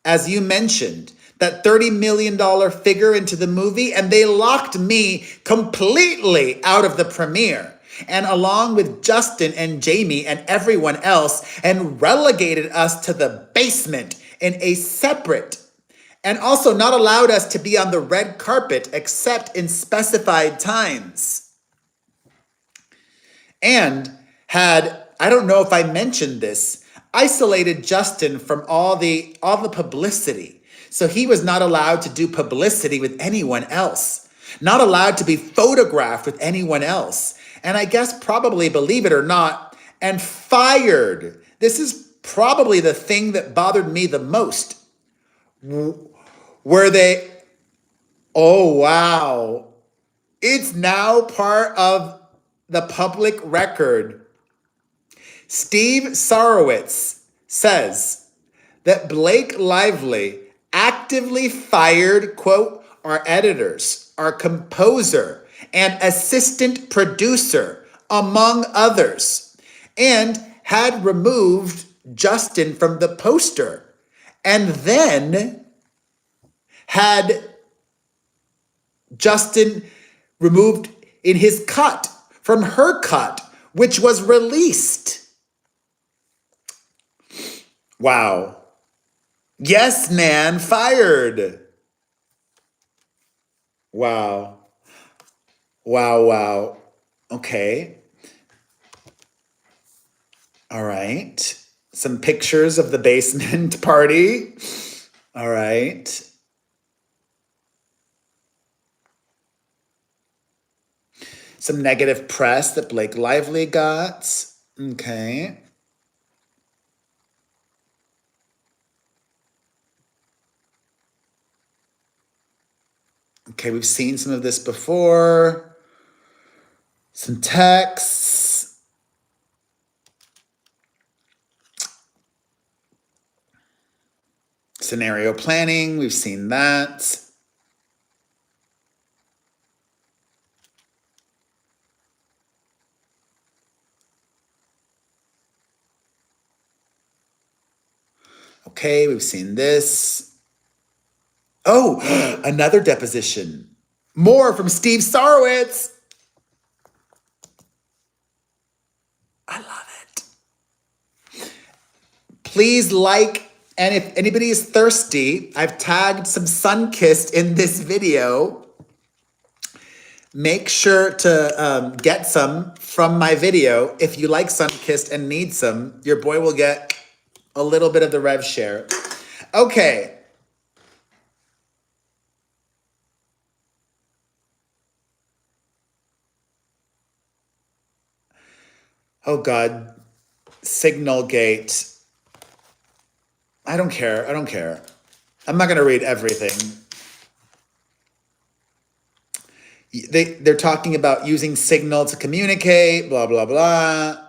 as you mentioned, that $30 million figure into the movie, and they locked me completely out of the premiere, and along with Justin and Jamie and everyone else, and relegated us to the basement in a separate, and also not allowed us to be on the red carpet except in specified times. And had, I don't know if I mentioned this, isolated Justin from all the publicity. So he was not allowed to do publicity with anyone else, not allowed to be photographed with anyone else. And I guess probably, believe it or not, and fired. This is probably the thing that bothered me the most. Were they, oh wow, it's now part of the public record. Steve Sarowitz says that Blake Lively actively fired, quote, our editors, our composer, and assistant producer, among others, and had removed Justin from the poster, and then had Justin removed in his cut from her cut, which was released. Wow. Yes, man, fired. Wow. Wow, wow. Okay. All right. Some pictures of the basement party. All right. Some negative press that Blake Lively got. Okay. Okay, we've seen some of this before. Some texts. Scenario planning, we've seen that. Okay, we've seen this. Oh, another deposition. More from Steve Sarowitz. I love it. Please like, and if anybody is thirsty, I've tagged some Sunkissed in this video. Make sure to get some from my video. If you like Sunkissed and need some, your boy will get a little bit of the rev share. Okay. Oh God, Signalgate. I don't care. I don't care. I'm not going to read everything. They're talking about using Signal to communicate, blah, blah, blah.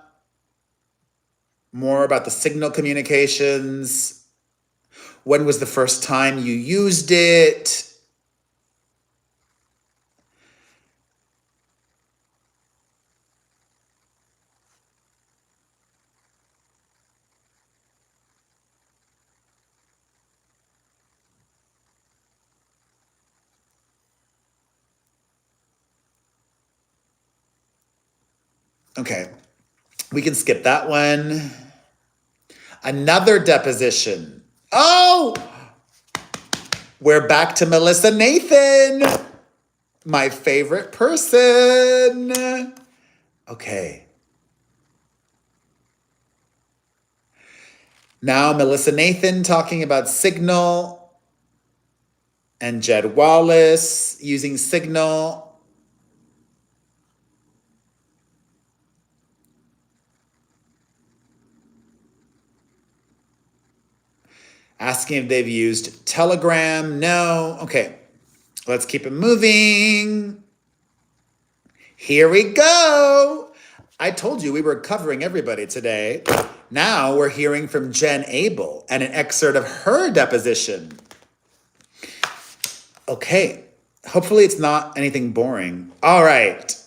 More about the Signal communications. When was the first time you used it? Okay, we can skip that one. Another deposition. Oh, we're back to Melissa Nathan, my favorite person. Okay. Now Melissa Nathan talking about Signal and Jed Wallace using Signal. Asking if they've used Telegram. No. Okay. Let's keep it moving. Here we go. I told you we were covering everybody today. Now we're hearing from Jen Abel and an excerpt of her deposition. Okay. Hopefully it's not anything boring. All right.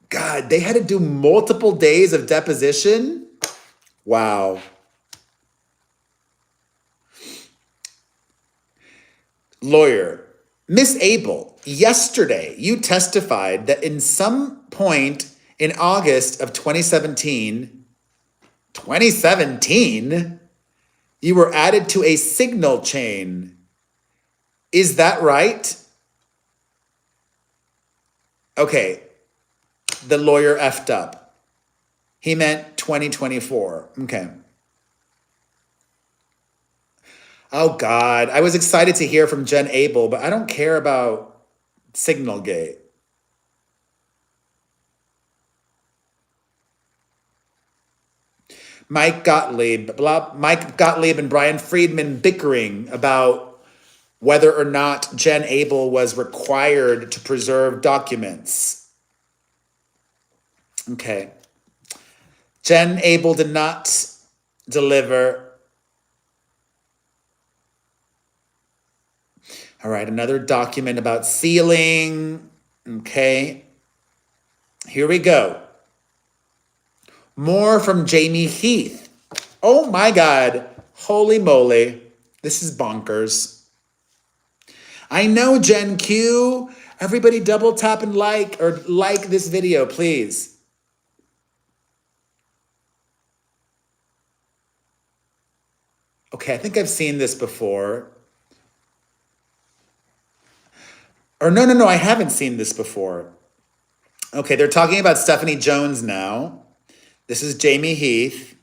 God, they had to do multiple days of deposition? Wow. Lawyer, Miss Abel, yesterday you testified that in some point in August of 2017, you were added to a Signal chain. Is that right? Okay, the lawyer effed up. He meant 2024. Okay. Oh God, I was excited to hear from Jen Abel, but I don't care about Signalgate. Mike Gottlieb and Brian Friedman bickering about whether or not Jen Abel was required to preserve documents. Okay. Jen Abel did not deliver. All right, another document about sealing. Okay, here we go. More from Jamie Heath. Oh my God, holy moly. This is bonkers. I know, Gen Q. Everybody double tap and like this video, please. Okay, I think I've seen this before. Or no, I haven't seen this before. Okay, they're talking about Stephanie Jones now. This is Jamie Heath.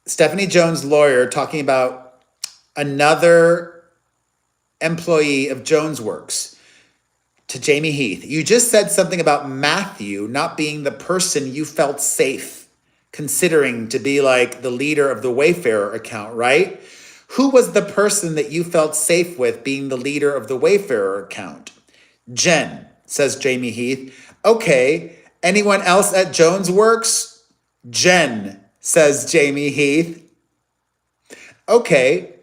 Stephanie Jones' lawyer talking about another employee of Jones Works to Jamie Heath. You just said something about Matthew not being the person you felt safe considering to be like the leader of the Wayfarer account, right? Who was the person that you felt safe with being the leader of the Wayfarer account? Jen, says Jamie Heath. Okay, anyone else at Jones Works? Jen, says Jamie Heath. Okay,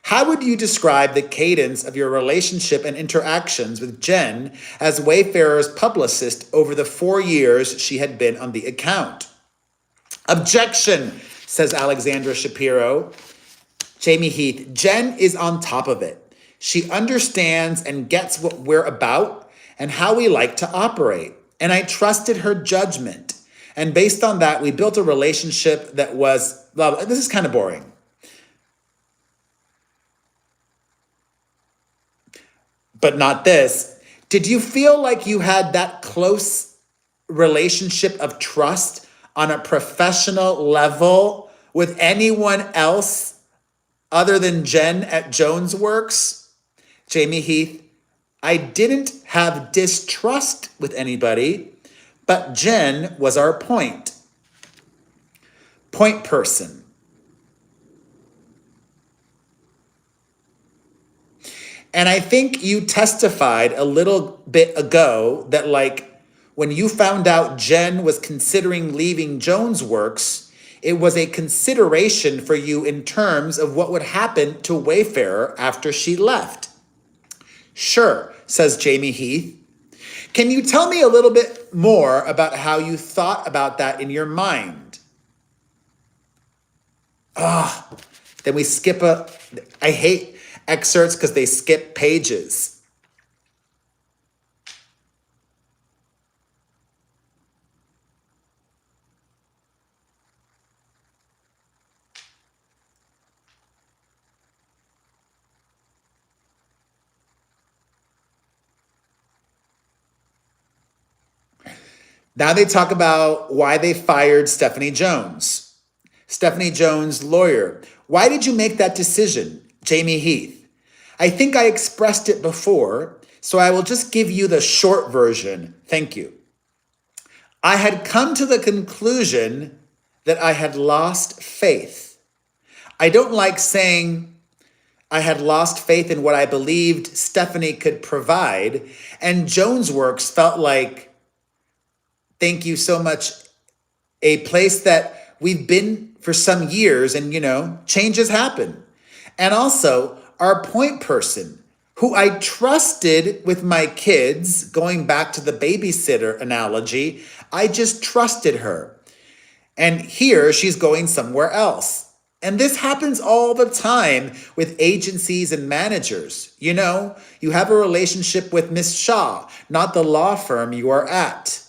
how would you describe the cadence of your relationship and interactions with Jen as Wayfarer's publicist over the 4 years she had been on the account? Objection, says Alexandra Shapiro. Jamie Heath, Jen is on top of it. She understands and gets what we're about and how we like to operate. And I trusted her judgment. And based on that, we built a relationship that was, well, this is kind of boring. But not this. Did you feel like you had that close relationship of trust on a professional level with anyone else other than Jen at Jones Works? Jamie Heath, I didn't have distrust with anybody, but Jen was our point person. And I think you testified a little bit ago that, like, when you found out Jen was considering leaving Jones Works, it was a consideration for you in terms of what would happen to Wayfarer after she left. Sure, says Jamie Heath. Can you tell me a little bit more about how you thought about that in your mind? Then we skip I hate excerpts because they skip pages. Now they talk about why they fired Stephanie Jones. Stephanie Jones' lawyer. Why did you make that decision? Jamie Heath. I think I expressed it before, so I will just give you the short version. Thank you. I had come to the conclusion that I had lost faith. I don't like saying I had lost faith in what I believed Stephanie could provide, and Jones Works felt like, thank you so much, a place that we've been for some years, and changes happen. And also, our point person, who I trusted with my kids, going back to the babysitter analogy, I just trusted her. And here she's going somewhere else. And this happens all the time with agencies and managers. You have a relationship with Miss Shaw, not the law firm you are at.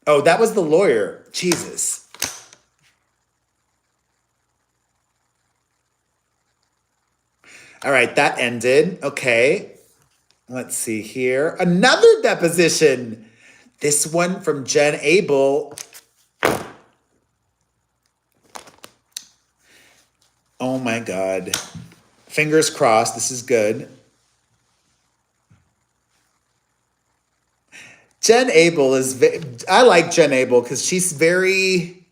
Oh, that was the lawyer. Jesus. All right, that ended. Okay. Let's see here. Another deposition. This one from Jen Abel. Oh my God. Fingers crossed. This is good. Jen Abel I like Jen Abel because she's very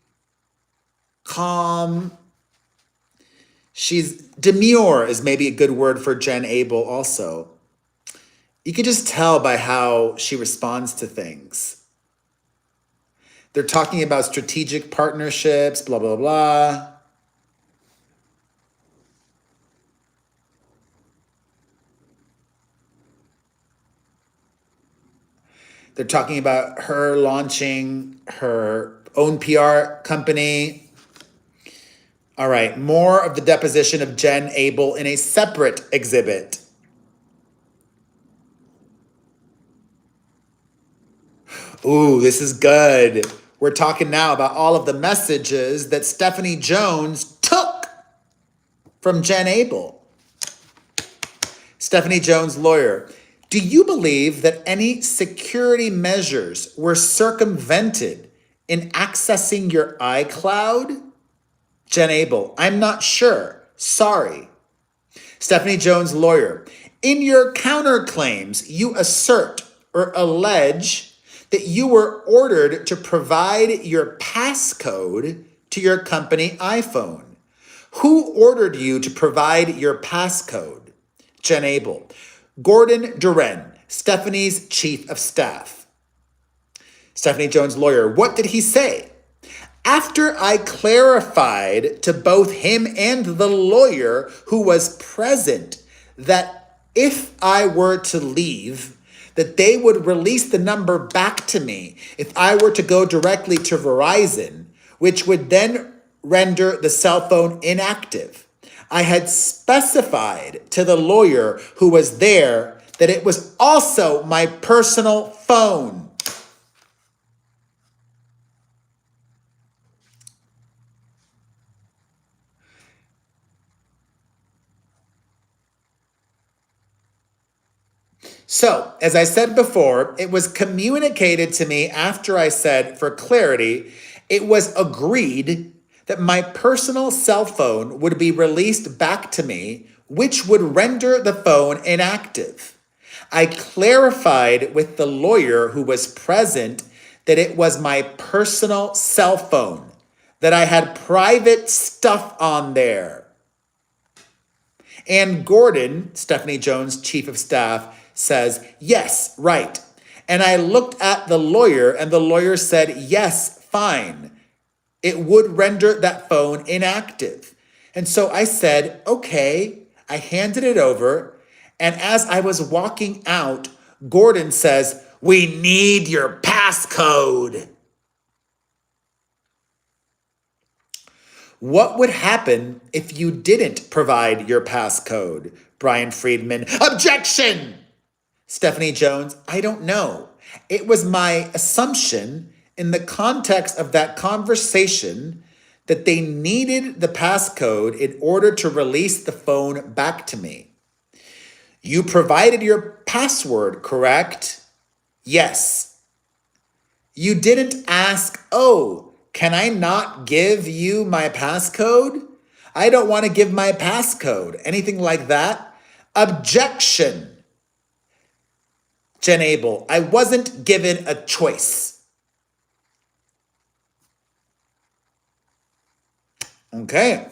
calm. She's demure is maybe a good word for Jen Abel also. You could just tell by how she responds to things. They're talking about strategic partnerships, blah, blah, blah. They're talking about her launching her own PR company. All right, more of the deposition of Jen Abel in a separate exhibit. Ooh, this is good. We're talking now about all of the messages that Stephanie Jones took from Jen Abel. Stephanie Jones, lawyer. Do you believe that any security measures were circumvented in accessing your iCloud? Jen Abel, I'm not sure. Sorry. Stephanie Jones, lawyer. In your counterclaims, you assert or allege that you were ordered to provide your passcode to your company iPhone. Who ordered you to provide your passcode? Jen Abel. Gordon Duren, Stephanie's chief of staff. Stephanie Jones, lawyer. What did he say? After I clarified to both him and the lawyer who was present that if I were to leave, that they would release the number back to me if I were to go directly to Verizon, which would then render the cell phone inactive. I had specified to the lawyer who was there that it was also my personal phone. So, as I said before, it was communicated to me after I said, for clarity, it was agreed that my personal cell phone would be released back to me, which would render the phone inactive. I clarified with the lawyer who was present that it was my personal cell phone, that I had private stuff on there. And Gordon, Stephanie Jones, chief of staff, says, yes, right. And I looked at the lawyer, and the lawyer said, yes, fine. It would render that phone inactive. And so I said, okay. I handed it over. And as I was walking out, Gordon says, we need your passcode. What would happen if you didn't provide your passcode? Brian Friedman, objection! Stephanie Jones, I don't know. It was my assumption in the context of that conversation that they needed the passcode in order to release the phone back to me. You provided your password, correct? Yes. You didn't ask, oh, can I not give you my passcode? I don't want to give my passcode. Anything like that? Objection. Jen Abel, I wasn't given a choice. Okay.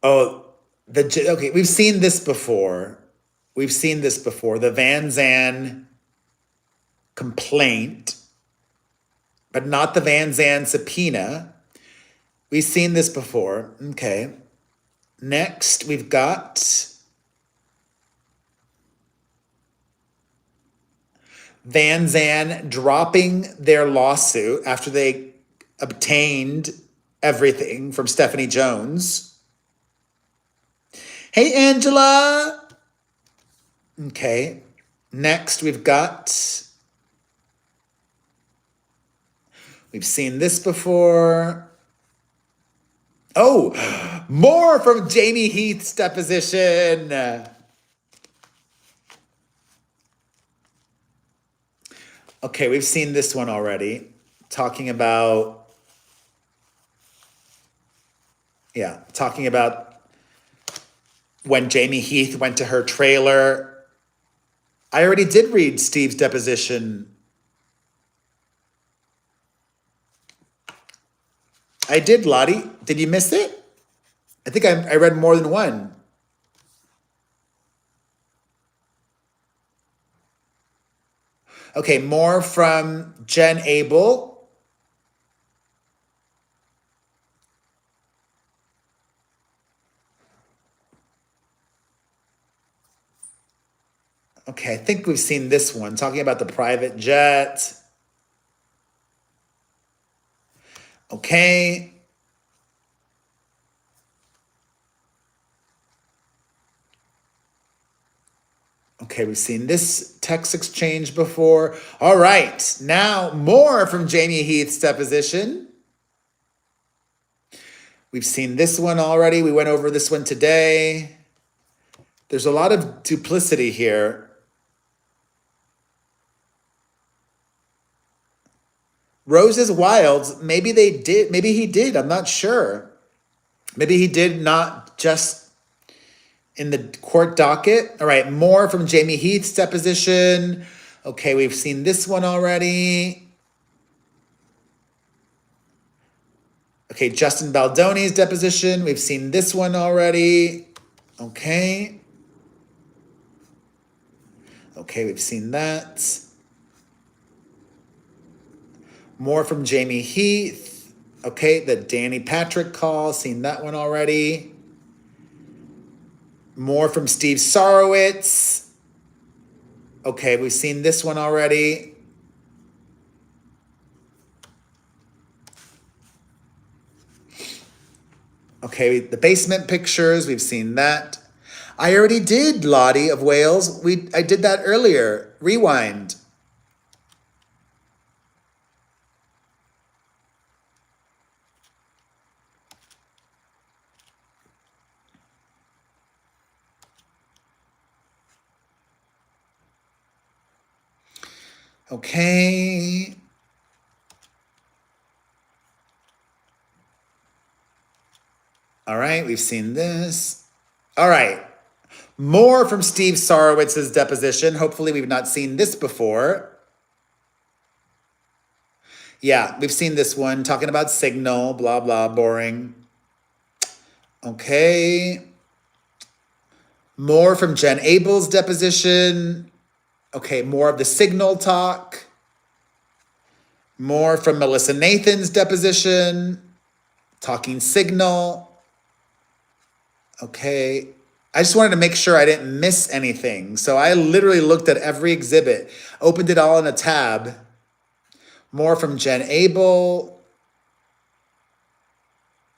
Oh, okay, we've seen this before. We've seen this before. The Van Zandt complaint, but not the Van Zandt subpoena. We've seen this before. Okay. Next, we've got Van Zandt dropping their lawsuit after they obtained everything from Stephanie Jones. Hey, Angela. Okay. Next, we've seen this before. Oh, more from Jamie Heath's deposition. Okay, we've seen this one already. Talking about when Jamie Heath went to her trailer. I already did read Steve's deposition I did, Lottie. Did you miss it? I think I read more than one. Okay, more from Jen Abel. Okay, I think we've seen this one, talking about the private jet. Okay. Okay, we've seen this text exchange before. All right, now more from Jamie Heath's deposition. We've seen this one already. We went over this one today. There's a lot of duplicity here. Roses Wilds, maybe they did, maybe he did, I'm not sure. Maybe he did not just in the court docket. All right, more from Jamie Heath's deposition. Okay, we've seen this one already. Okay, Justin Baldoni's deposition. We've seen this one already. Okay. Okay, we've seen that. More from Jamie Heath. Okay, the Danny Patrick call. Seen that one already. More from Steve Sarowitz. Okay, we've seen this one already. Okay, the basement pictures, we've seen that. I already did Lottie of Wales. I did that earlier. Rewind. Okay. All right, we've seen this. All right. More from Steve Sarowitz's deposition. Hopefully we've not seen this before. Yeah, we've seen this one talking about Signal, blah, blah, boring. Okay. More from Jen Abel's deposition. Okay, more of the Signal talk. More from Melissa Nathan's deposition. Talking Signal. Okay. I just wanted to make sure I didn't miss anything. So I literally looked at every exhibit, opened it all in a tab. More from Jen Abel.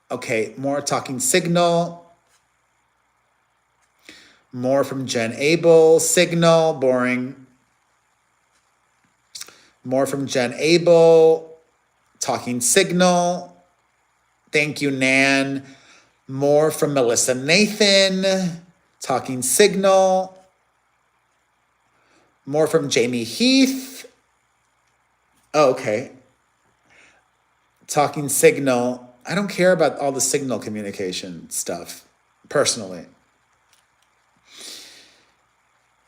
Okay, more talking Signal. More from Jen Abel. Signal, boring. More from Jen Abel. Talking Signal. Thank you, Nan. More from Melissa Nathan. Talking Signal. More from Jamie Heath. Oh, okay. Talking Signal. I don't care about all the Signal communication stuff, personally.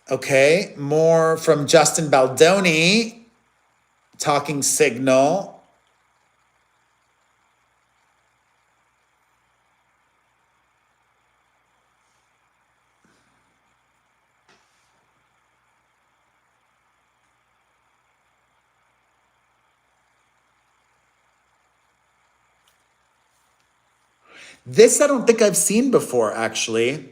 Okay, more from Justin Baldoni. Talking Signal. This I don't think I've seen before, actually.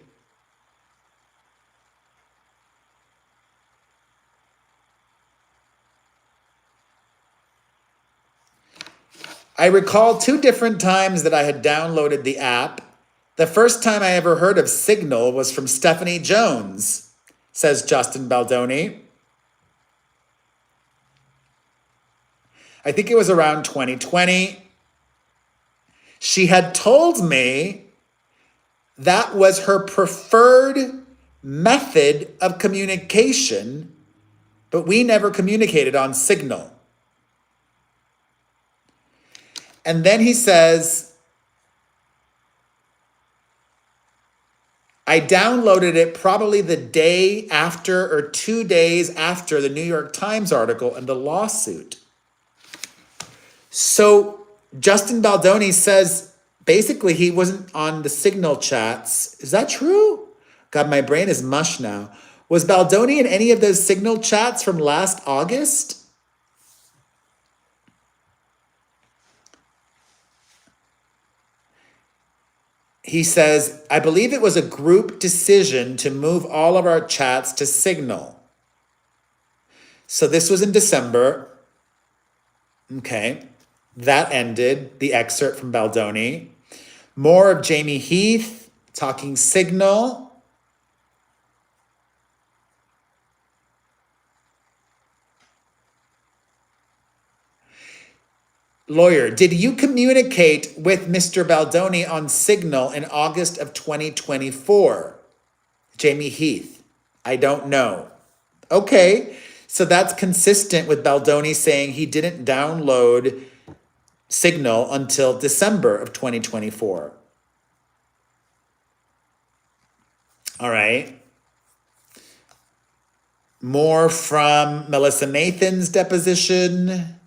I recall 2 different times that I had downloaded the app. The first time I ever heard of Signal was from Stephanie Jones, says Justin Baldoni. I think it was around 2020. She had told me that was her preferred method of communication, but we never communicated on Signal. And then he says, I downloaded it probably the day after or 2 days after the New York Times article and the lawsuit. So Justin Baldoni says basically he wasn't on the Signal chats. Is that true? God, my brain is mush now. Was Baldoni in any of those Signal chats from last August? He says, I believe it was a group decision to move all of our chats to Signal. So this was in December. Okay. That ended, the excerpt from Baldoni. More of Jamie Heath talking Signal. Lawyer, did you communicate with Mr. Baldoni on Signal in August of 2024? Jamie Heath, I don't know. Okay, so that's consistent with Baldoni saying he didn't download Signal until December of 2024. All right. More from Melissa Nathan's deposition.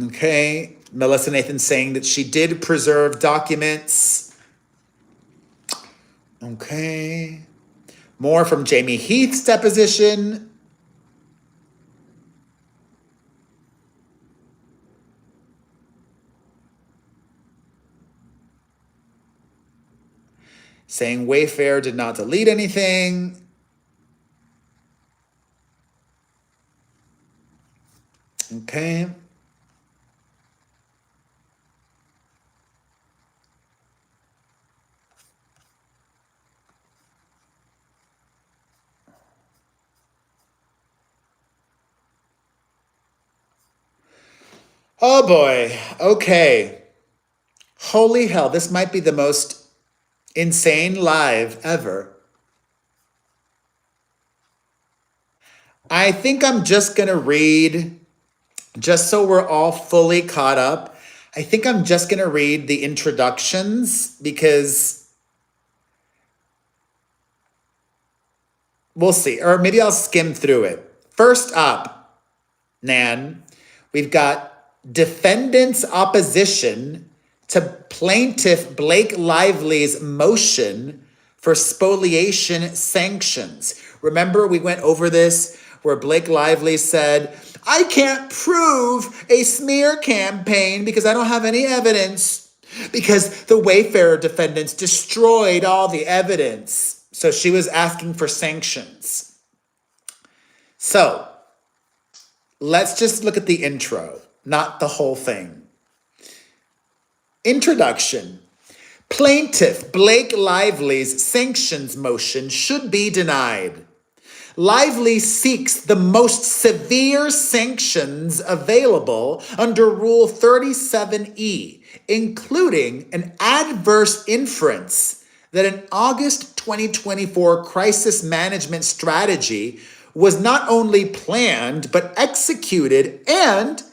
Okay, Melissa Nathan saying that she did preserve documents. Okay. More from Jamie Heath's deposition. Saying Wayfair did not delete anything. Okay. Oh boy. Okay. Holy hell, this might be the most insane live ever. I think I'm just going to read, just so we're all fully caught up, I think I'm just going to read the introductions because we'll see. Or maybe I'll skim through it. First up, Nan, we've got defendant's opposition to plaintiff Blake Lively's motion for spoliation sanctions. Remember, we went over this where Blake Lively said, I can't prove a smear campaign because I don't have any evidence, because the Wayfair defendants destroyed all the evidence. So she was asking for sanctions. So let's just look at the intro, not the whole thing. Introduction. Plaintiff Blake Lively's sanctions motion should be denied. Lively seeks the most severe sanctions available under Rule 37E, including an adverse inference that an August 2024 crisis management strategy was not only planned but executed, and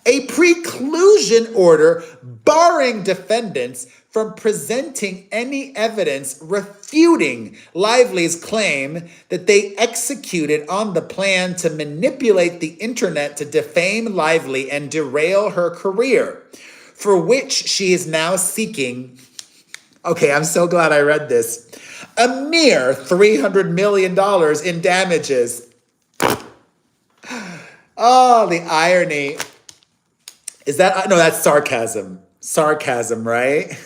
a preclusion order barring defendants from presenting any evidence refuting Lively's claim that they executed on the plan to manipulate the internet to defame Lively and derail her career, for which she is now seeking, okay, I'm so glad I read this, a mere $300 million in damages. Oh, the irony. Is that, no, that's sarcasm. Sarcasm, right?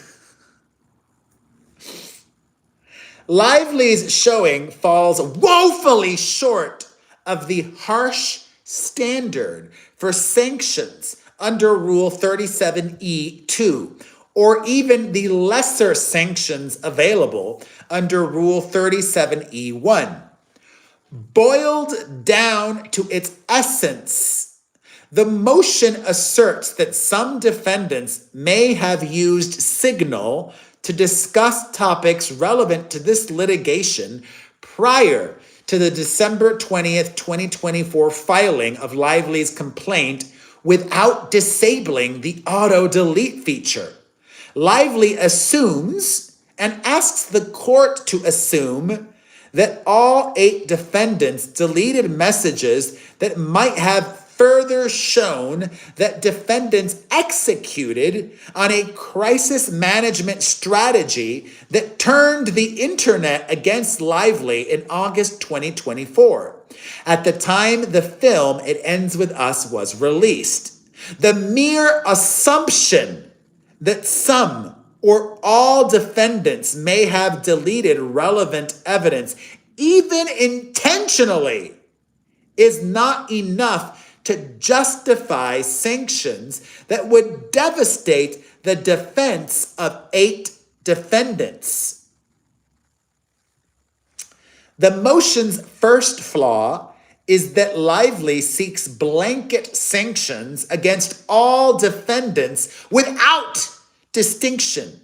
Lively's showing falls woefully short of the harsh standard for sanctions under Rule 37E2, or even the lesser sanctions available under Rule 37E1. Boiled down to its essence, the motion asserts that some defendants may have used Signal to discuss topics relevant to this litigation prior to the December 20th, 2024 filing of Lively's complaint without disabling the auto delete feature. Lively assumes and asks the court to assume that all 8 defendants deleted messages that might have further shown that defendants executed on a crisis management strategy that turned the internet against Lively in August 2024. At the time the film It Ends With Us was released. The mere assumption that some or all defendants may have deleted relevant evidence, even intentionally, is not enough to justify sanctions that would devastate the defense of 8 defendants. The motion's first flaw is that Lively seeks blanket sanctions against all defendants without distinction.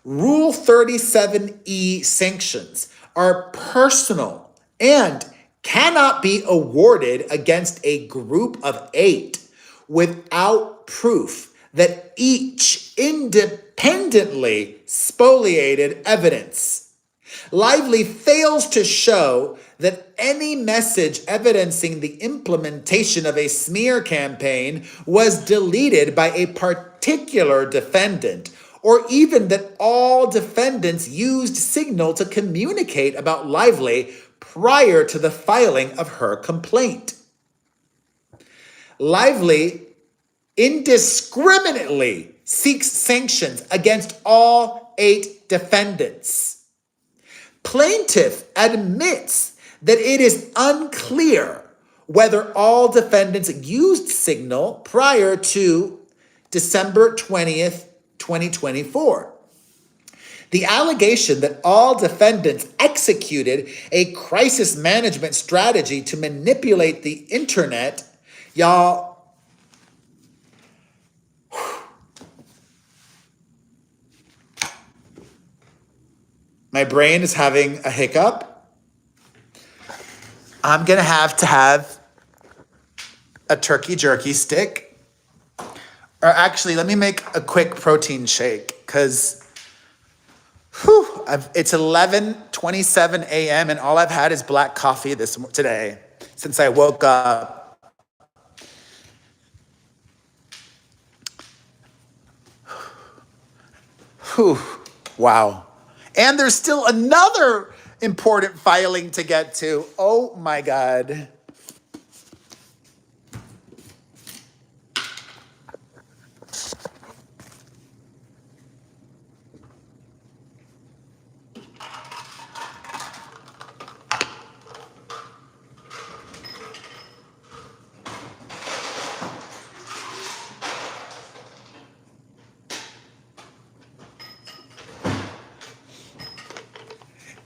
Rule 37E sanctions are personal and cannot be awarded against a group of 8 without proof that each independently spoliated evidence. Lively fails to show that any message evidencing the implementation of a smear campaign was deleted by a particular defendant, or even that all defendants used Signal to communicate about Lively prior to the filing of her complaint. Lively indiscriminately seeks sanctions against all 8 defendants. Plaintiff admits that it is unclear whether all defendants used Signal prior to December 20th, 2024. The allegation that all defendants executed a crisis management strategy to manipulate the internet, y'all, my brain is having a hiccup. I'm going to have a turkey jerky stick. Or actually, let me make a quick protein shake because it's 11:27 a.m. and all I've had is black coffee today since I woke up. Wow. And there's still another important filing to get to. Oh my God.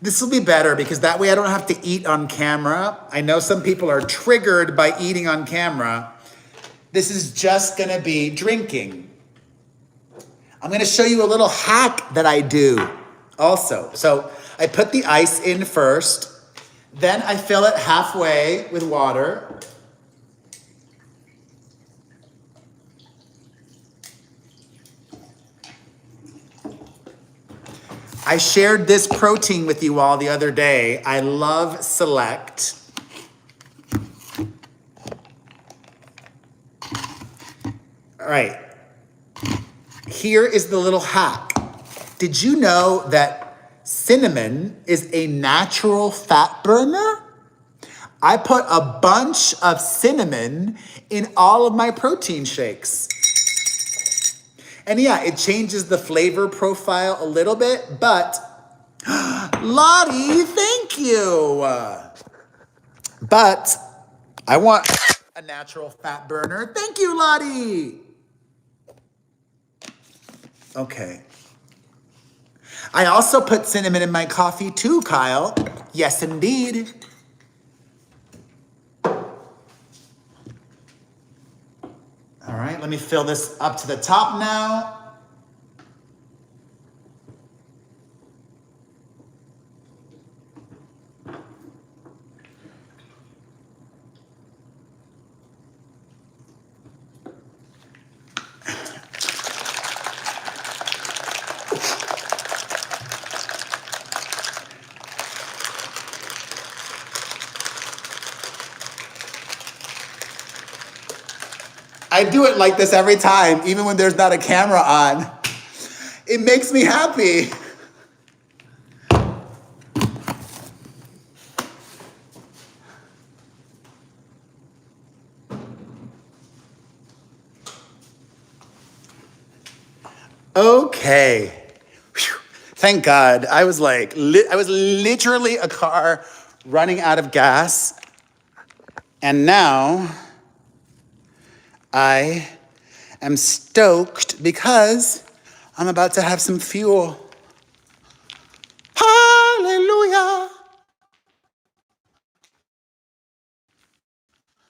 This will be better because that way I don't have to eat on camera. I know some people are triggered by eating on camera. This is just gonna be drinking. I'm gonna show you a little hack that I do also. So I put the ice in first, then I fill it halfway with water. I shared this protein with you all the other day. I love Select. All right, here is the little hack. Did you know that cinnamon is a natural fat burner? I put a bunch of cinnamon in all of my protein shakes. And yeah, it changes the flavor profile a little bit, but Lottie, thank you. But I want a natural fat burner. Thank you, Lottie. Okay. I also put cinnamon in my coffee too, Kyle. Yes, indeed. All right, let me fill this up to the top now. I do it like this every time, even when there's not a camera on. It makes me happy. Okay. Whew. Thank God. I was literally a car running out of gas. And now I am stoked because I'm about to have some fuel. Hallelujah.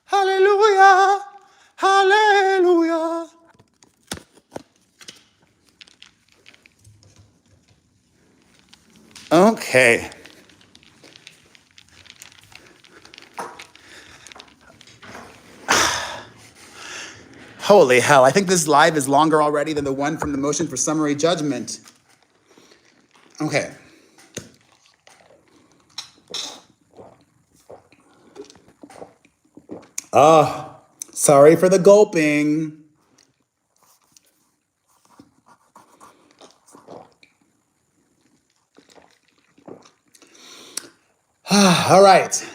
Hallelujah. Hallelujah. Okay. Holy hell. I think this live is longer already than the one from the motion for summary judgment. Okay. Oh, sorry for the gulping. All right.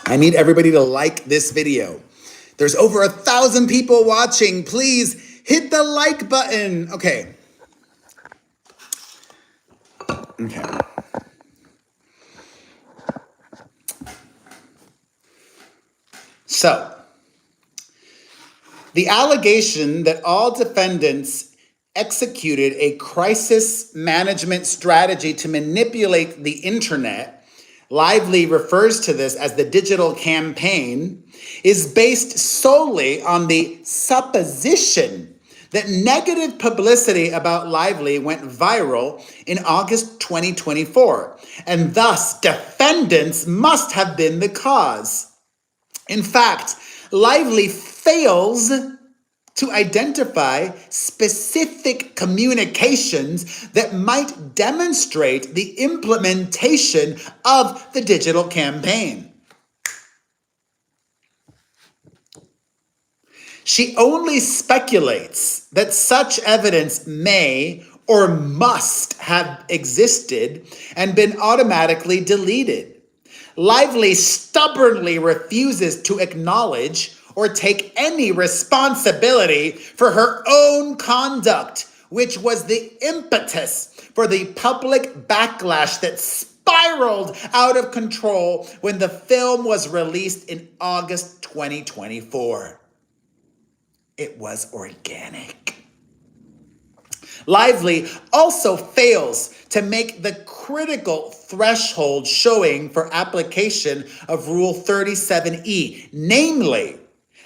I need everybody to like this video. There's over 1,000 people watching. Please hit the like button. Okay. Okay. So, the allegation that all defendants executed a crisis management strategy to manipulate the internet, Lively refers to this as the digital campaign, is based solely on the supposition that negative publicity about Lively went viral in August 2024, and thus defendants must have been the cause. In fact, Lively fails to identify specific communications that might demonstrate the implementation of the digital campaign. She only speculates that such evidence may or must have existed and been automatically deleted. Lively stubbornly refuses to acknowledge or take any responsibility for her own conduct, which was the impetus for the public backlash that spiraled out of control when the film was released in August 2024. It was organic. Lively also fails to make the critical threshold showing for application of Rule 37E, namely,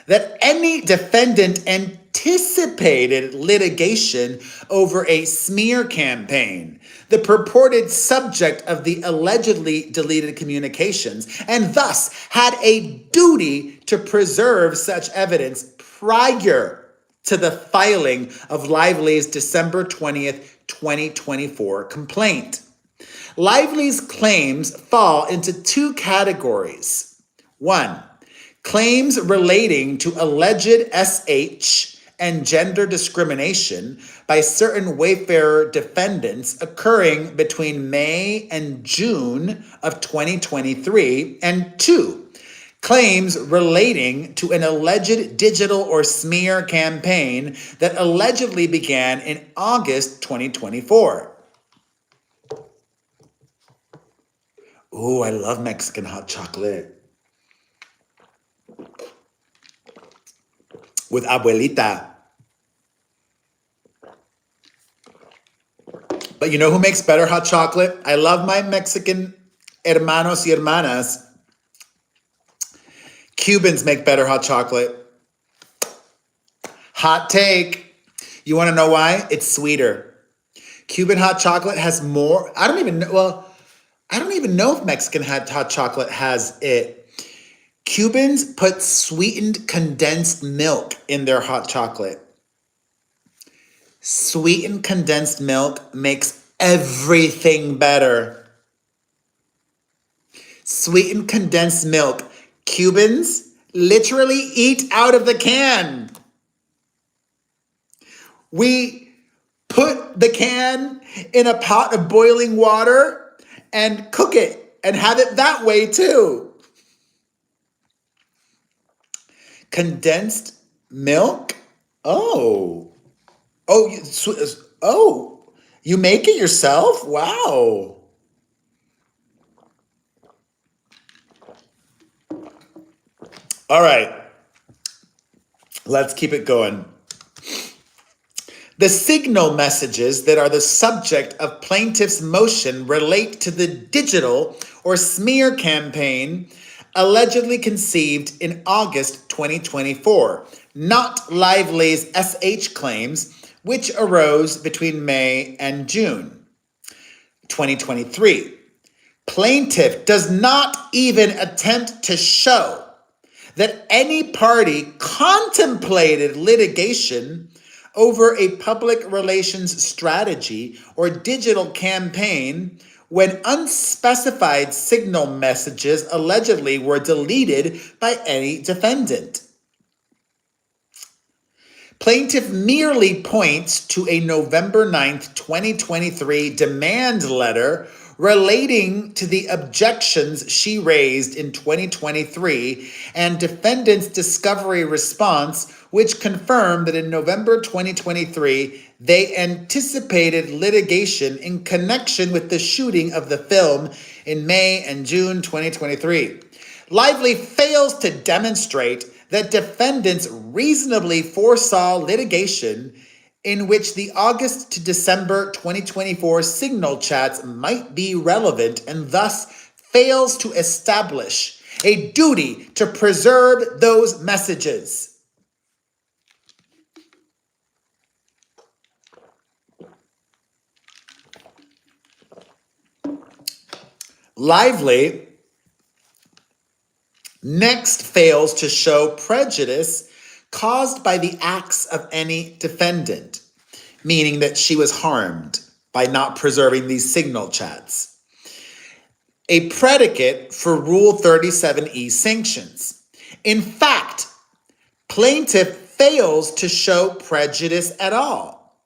that any defendant anticipated litigation over a smear campaign, the purported subject of the allegedly deleted communications, and thus had a duty to preserve such evidence prior to the filing of Lively's December 20th, 2024 complaint. Lively's claims fall into two categories. One, claims relating to alleged SH and gender discrimination by certain Wayfarer defendants occurring between May and June of 2023, and two, claims relating to an alleged digital or smear campaign that allegedly began in August 2024. Ooh, I love Mexican hot chocolate. With abuelita. But you know who makes better hot chocolate? I love my Mexican hermanos y hermanas. Cubans make better hot chocolate. Hot take. You want to know why? It's sweeter. Cuban hot chocolate has more. I don't even know if Mexican hot chocolate has it. Cubans put sweetened condensed milk in their hot chocolate. Sweetened condensed milk makes everything better. Sweetened condensed milk. Cubans literally eat out of the can. We put the can in a pot of boiling water and cook it and have it that way too. Condensed milk? Oh. Oh, you make it yourself? Wow. All right, let's keep it going. The signal messages that are the subject of plaintiff's motion relate to the digital or smear campaign allegedly conceived in August 2024, not Lively's SH claims, which arose between May and June 2023. Plaintiff does not even attempt to show that any party contemplated litigation over a public relations strategy or digital campaign when unspecified signal messages allegedly were deleted by any defendant. Plaintiff merely points to a November 9th, 2023 demand letter relating to the objections she raised in 2023 and defendant's discovery response, which confirmed that in November 2023, they anticipated litigation in connection with the shooting of the film in May and June 2023. Lively fails to demonstrate that defendants reasonably foresaw litigation in which the August to December 2024 signal chats might be relevant and thus fails to establish a duty to preserve those messages. Lively next fails to show prejudice caused by the acts of any defendant, meaning that she was harmed by not preserving these signal chats. A predicate for Rule 37E sanctions. In fact, plaintiff fails to show prejudice at all.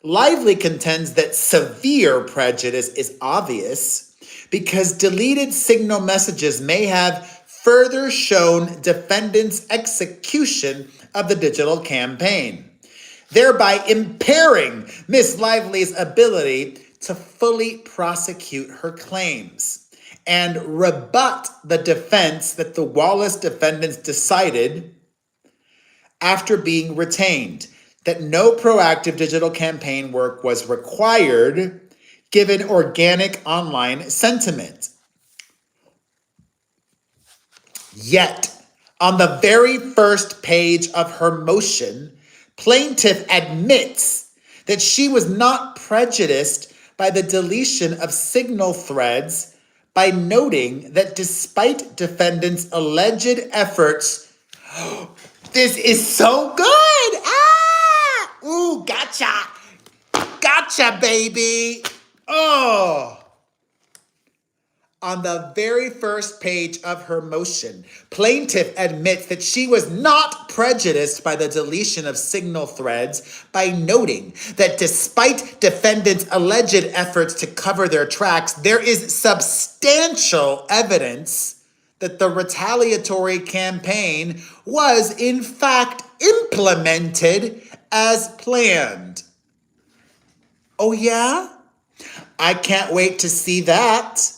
Lively contends that severe prejudice is obvious because deleted signal messages may have further shown defendants' execution of the digital campaign, thereby impairing Ms. Lively's ability to fully prosecute her claims and rebut the defense that the Wallace defendants decided after being retained that no proactive digital campaign work was required given organic online sentiment. Yet, on the very first page of her motion, plaintiff admits that she was not prejudiced by the deletion of signal threads by noting that despite defendants' alleged efforts, this is so good! Ah! Ooh, gotcha! Gotcha, baby! Oh! On the very first page of her motion, plaintiff admits that she was not prejudiced by the deletion of signal threads by noting that despite defendants' alleged efforts to cover their tracks, there is substantial evidence that the retaliatory campaign was in fact implemented as planned. Oh yeah? I can't wait to see that.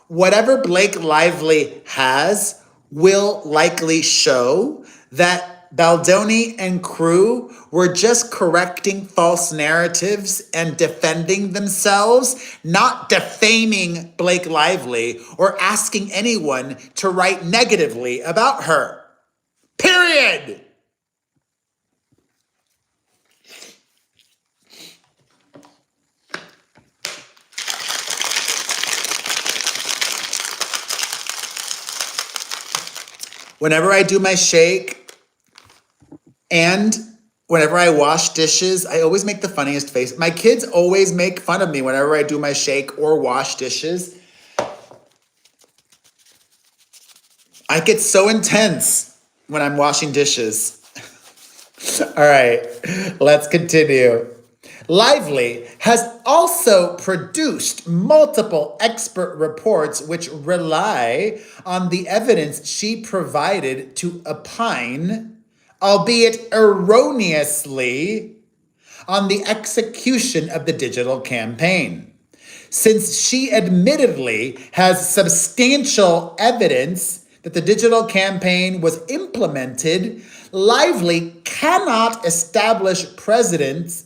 Whatever Blake Lively has will likely show that Baldoni and crew were just correcting false narratives and defending themselves, not defaming Blake Lively or asking anyone to write negatively about her. Period. Whenever I do my shake and whenever I wash dishes, I always make the funniest face. My kids always make fun of me whenever I do my shake or wash dishes. I get so intense when I'm washing dishes. All right, let's continue. Lively has also produced multiple expert reports which rely on the evidence she provided to opine, albeit erroneously, on the execution of the digital campaign. Since she admittedly has substantial evidence that the digital campaign was implemented, Lively cannot establish prejudice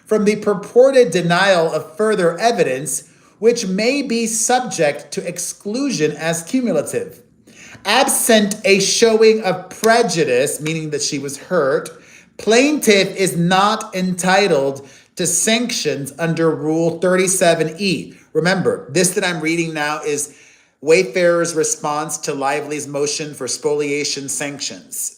from the purported denial of further evidence, which may be subject to exclusion as cumulative. Absent a showing of prejudice, meaning that she was hurt, plaintiff is not entitled to sanctions under Rule 37E. Remember, this that I'm reading now is Wayfarer's response to Lively's motion for spoliation sanctions.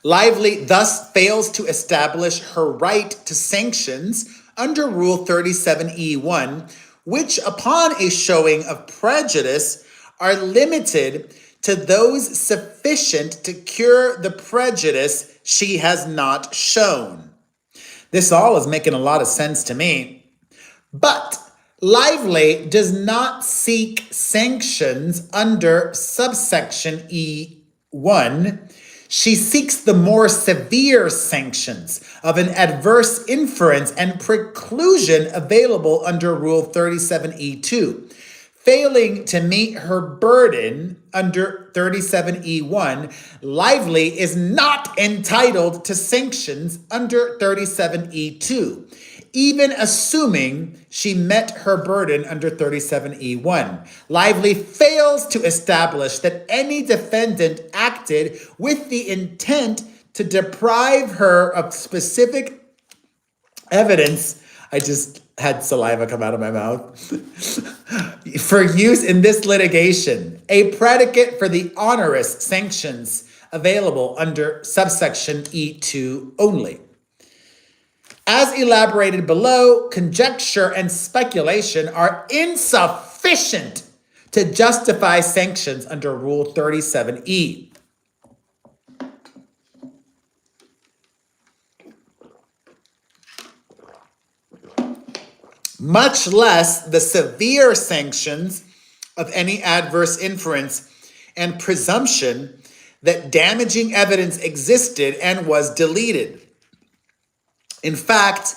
Lively thus fails to establish her right to sanctions under Rule 37E1, which, upon a showing of prejudice, are limited to those sufficient to cure the prejudice she has not shown. This all is making a lot of sense to me. But Lively does not seek sanctions under subsection E1. She seeks the more severe sanctions of an adverse inference and preclusion available under Rule 37E2. Failing to meet her burden under 37E1, Lively is not entitled to sanctions under 37E2, even assuming she met her burden under 37E1. Lively fails to establish that any defendant acted with the intent to deprive her of specific evidence. I just had saliva come out of my mouth. For use in this litigation, a predicate for the onerous sanctions available under subsection E2 only. As elaborated below, conjecture and speculation are insufficient to justify sanctions under Rule 37E. Much less the severe sanctions of any adverse inference and presumption that damaging evidence existed and was deleted. In fact,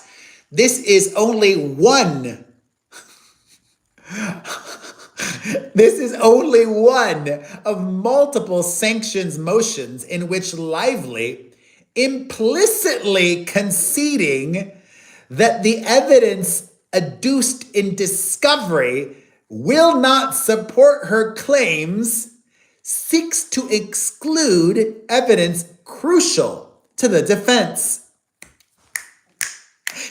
this is only one of multiple sanctions motions in which Lively, implicitly conceding that the evidence adduced in discovery will not support her claims, seeks to exclude evidence crucial to the defense.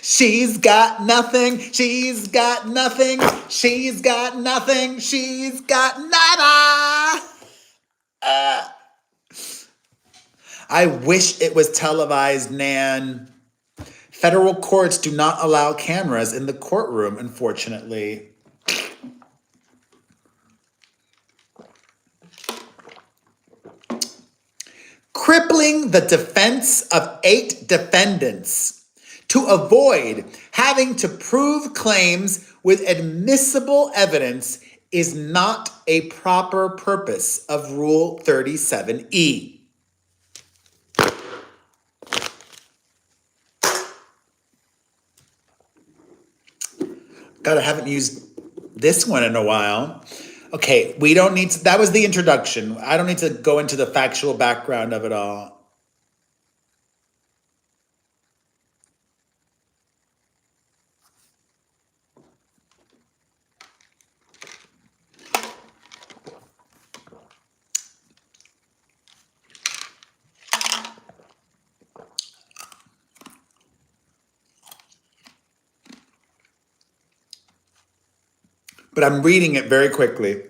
She's got nothing, she's got nothing, she's got nothing, she's got nada. I wish it was televised, Nan. Federal courts do not allow cameras in the courtroom, unfortunately. Crippling the defense of 8 defendants to avoid having to prove claims with admissible evidence is not a proper purpose of Rule 37E. God, I haven't used this one in a while. Okay, we don't need to, that was the introduction. I don't need to go into the factual background of it all. but I'm reading it very quickly.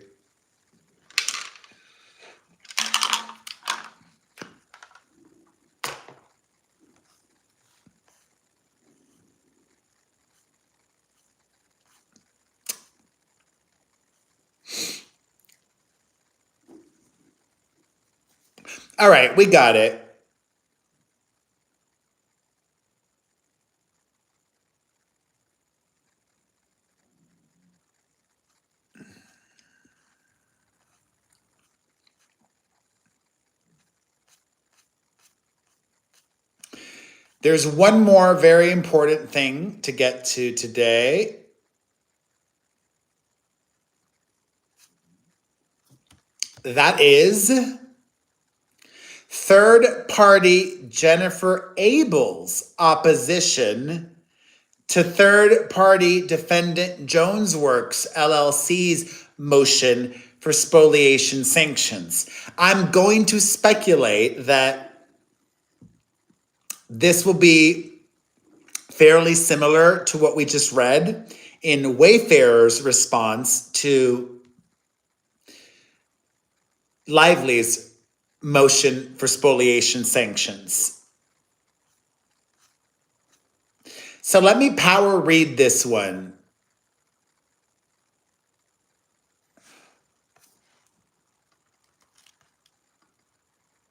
All right, we got it. There's one more very important thing to get to today. That is third party Jennifer Abel's opposition to third party defendant Jonesworks LLC's motion for spoliation sanctions. I'm going to speculate that this will be fairly similar to what we just read in Wayfarer's response to Lively's motion for spoliation sanctions. So let me power read this one.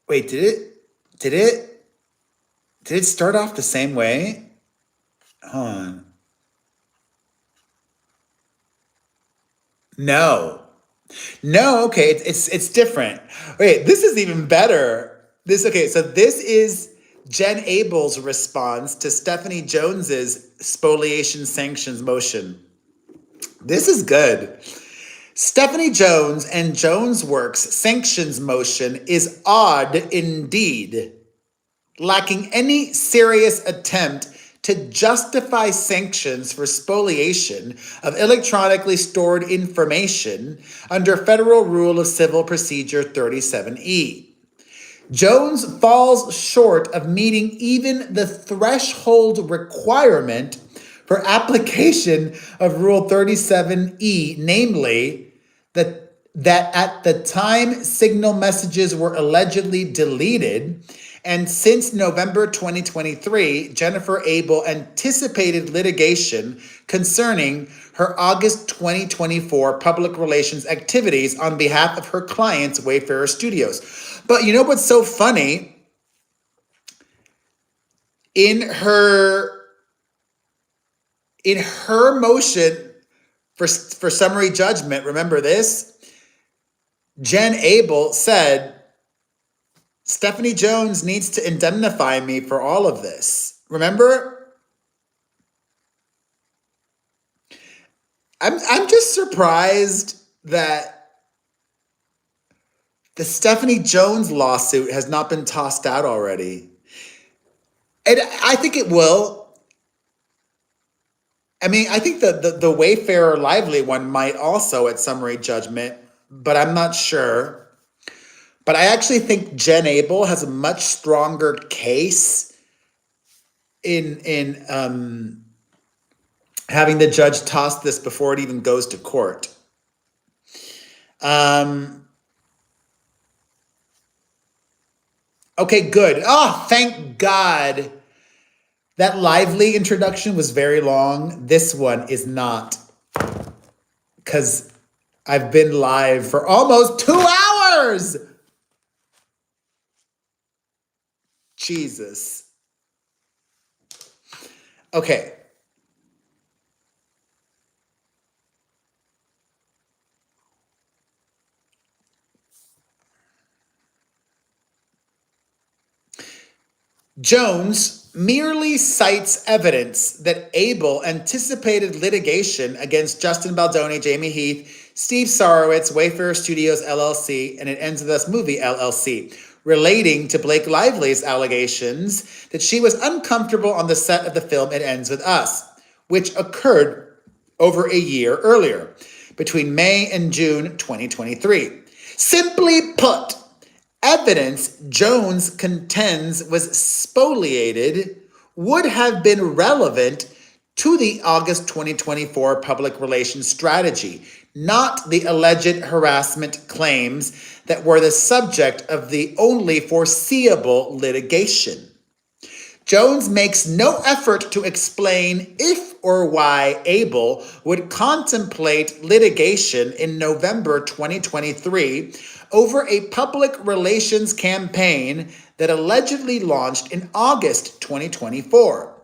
Wait, did it start off the same way? Hold on. No. No, okay, it's different. Wait, this is even better. So this is Jen Abel's response to Stephanie Jones's spoliation sanctions motion. This is good. Stephanie Jones and Jonesworks sanctions motion is odd indeed, lacking any serious attempt to justify sanctions for spoliation of electronically stored information under Federal Rule of Civil Procedure 37E. Jones falls short of meeting even the threshold requirement for application of Rule 37E, namely that at the time signal messages were allegedly deleted, and since November 2023, Jennifer Abel anticipated litigation concerning her August 2024 public relations activities on behalf of her clients, Wayfarer Studios. But you know what's so funny? In her motion for summary judgment, remember this? Jen Abel said, Stephanie Jones needs to indemnify me for all of this. Remember? I'm just surprised that the Stephanie Jones lawsuit has not been tossed out already. And I think it will. I mean, I think the Wayfarer Lively one might also at summary judgment, but I'm not sure. But I actually think Jen Abel has a much stronger case in having the judge toss this before it even goes to court. Okay, good. Oh, thank God. That Lively introduction was very long. This one is not, because I've been live for almost 2 hours. Jesus. Okay. Jones merely cites evidence that Abel anticipated litigation against Justin Baldoni, Jamie Heath, Steve Sarowitz, Wayfarer Studios LLC, and It Ends With Us Movie LLC, relating to Blake Lively's allegations that she was uncomfortable on the set of the film It Ends With Us, which occurred over a year earlier, between May and June 2023. Simply put, evidence Jones contends was spoliated would have been relevant to the August 2024 public relations strategy, not the alleged harassment claims that were the subject of the only foreseeable litigation. Jones makes no effort to explain if or why Abel would contemplate litigation in November 2023 over a public relations campaign that allegedly launched in August 2024.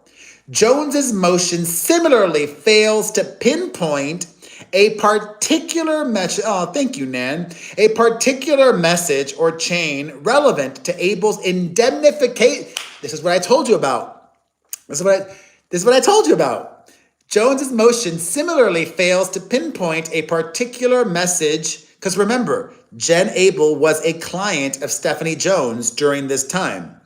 Jones's motion similarly fails to pinpoint a particular message. Oh, thank you, Nan. A particular message or chain relevant to Abel's indemnification. This is what I told you about. This is what I told you about. Jones's motion similarly fails to pinpoint a particular message, because remember, Jen Abel was a client of Stephanie Jones during this time.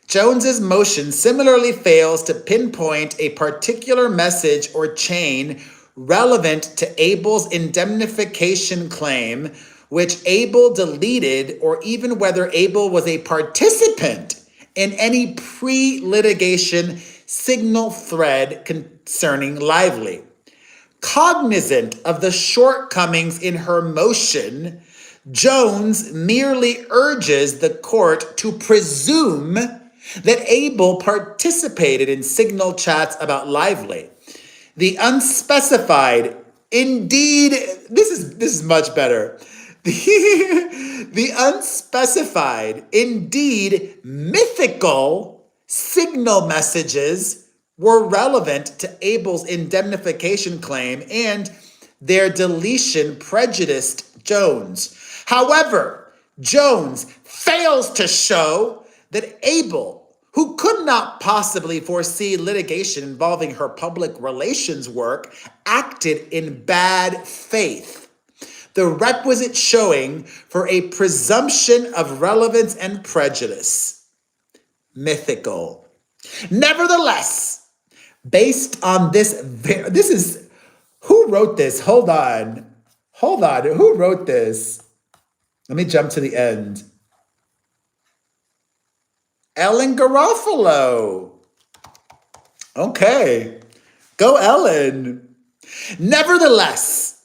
Jones's motion similarly fails to pinpoint a particular message or chain relevant to Abel's indemnification claim, which Abel deleted, or even whether Abel was a participant in any pre-litigation signal thread concerning Lively. Cognizant of the shortcomings in her motion, Jones merely urges the court to presume that Abel participated in signal chats about Lively. The unspecified, indeed, this is much better. The unspecified, indeed mythical signal messages were relevant to Abel's indemnification claim, and their deletion prejudiced Jones. However, Jones fails to show that Abel, who could not possibly foresee litigation involving her public relations work, acted in bad faith. The requisite showing for a presumption of relevance and prejudice. Mythical. Nevertheless, based on this is, who wrote this? Hold on, who wrote this? Let me jump to the end. Ellen Garofalo. Okay, go Ellen. Nevertheless,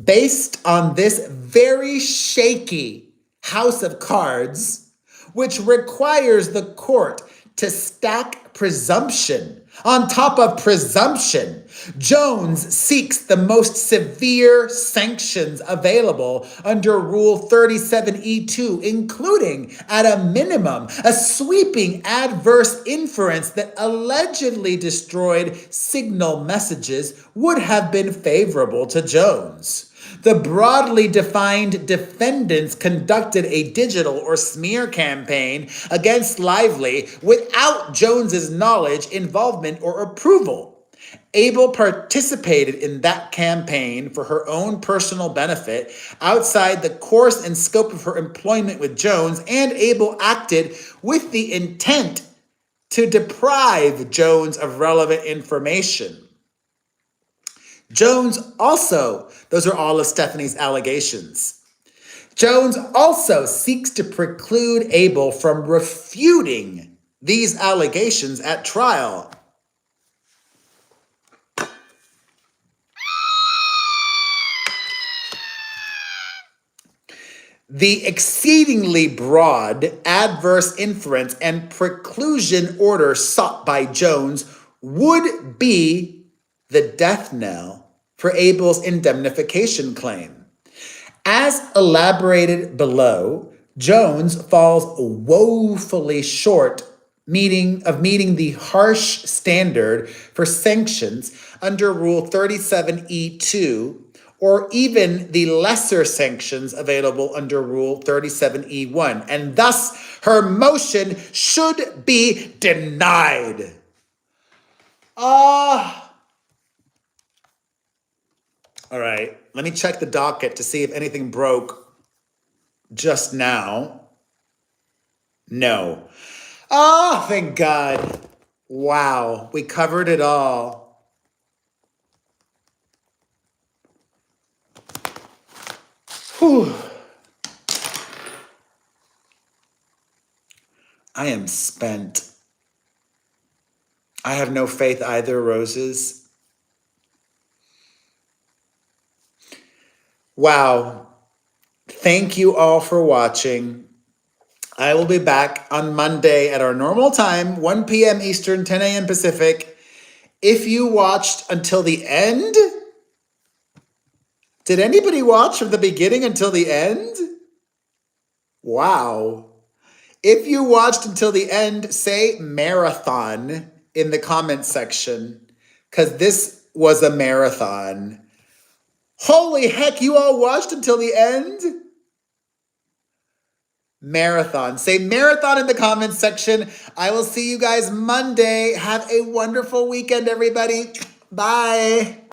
based on this very shaky house of cards, which requires the court to stack presumption on top of presumption, Jones seeks the most severe sanctions available under Rule 37E2, including, at a minimum, a sweeping adverse inference that allegedly destroyed signal messages would have been favorable to Jones. The broadly defined defendants conducted a digital or smear campaign against Lively without Jones's knowledge, involvement, or approval. Abel participated in that campaign for her own personal benefit outside the course and scope of her employment with Jones, and Abel acted with the intent to deprive Jones of relevant information. Jones also, those are all of Stephanie's allegations. Jones also seeks to preclude Abel from refuting these allegations at trial. The exceedingly broad adverse inference and preclusion order sought by Jones would be the death knell for Abel's indemnification claim. As elaborated below, Jones falls woefully short of meeting the harsh standard for sanctions under Rule 37E2, or even the lesser sanctions available under Rule 37E1, and thus her motion should be denied. All right, let me check the docket to see if anything broke just now. No. Oh, thank God. Wow, we covered it all. Whew. I am spent. I have no faith either, Roses. Wow. Thank you all for watching. I will be back on Monday at our normal time, 1 p.m. Eastern, 10 a.m. Pacific. If you watched until the end, did anybody watch from the beginning until the end? Wow. If you watched until the end, say marathon in the comments section, because this was a marathon. Holy heck, you all watched until the end? Marathon. Say marathon in the comments section. I will see you guys Monday. Have a wonderful weekend, everybody. Bye.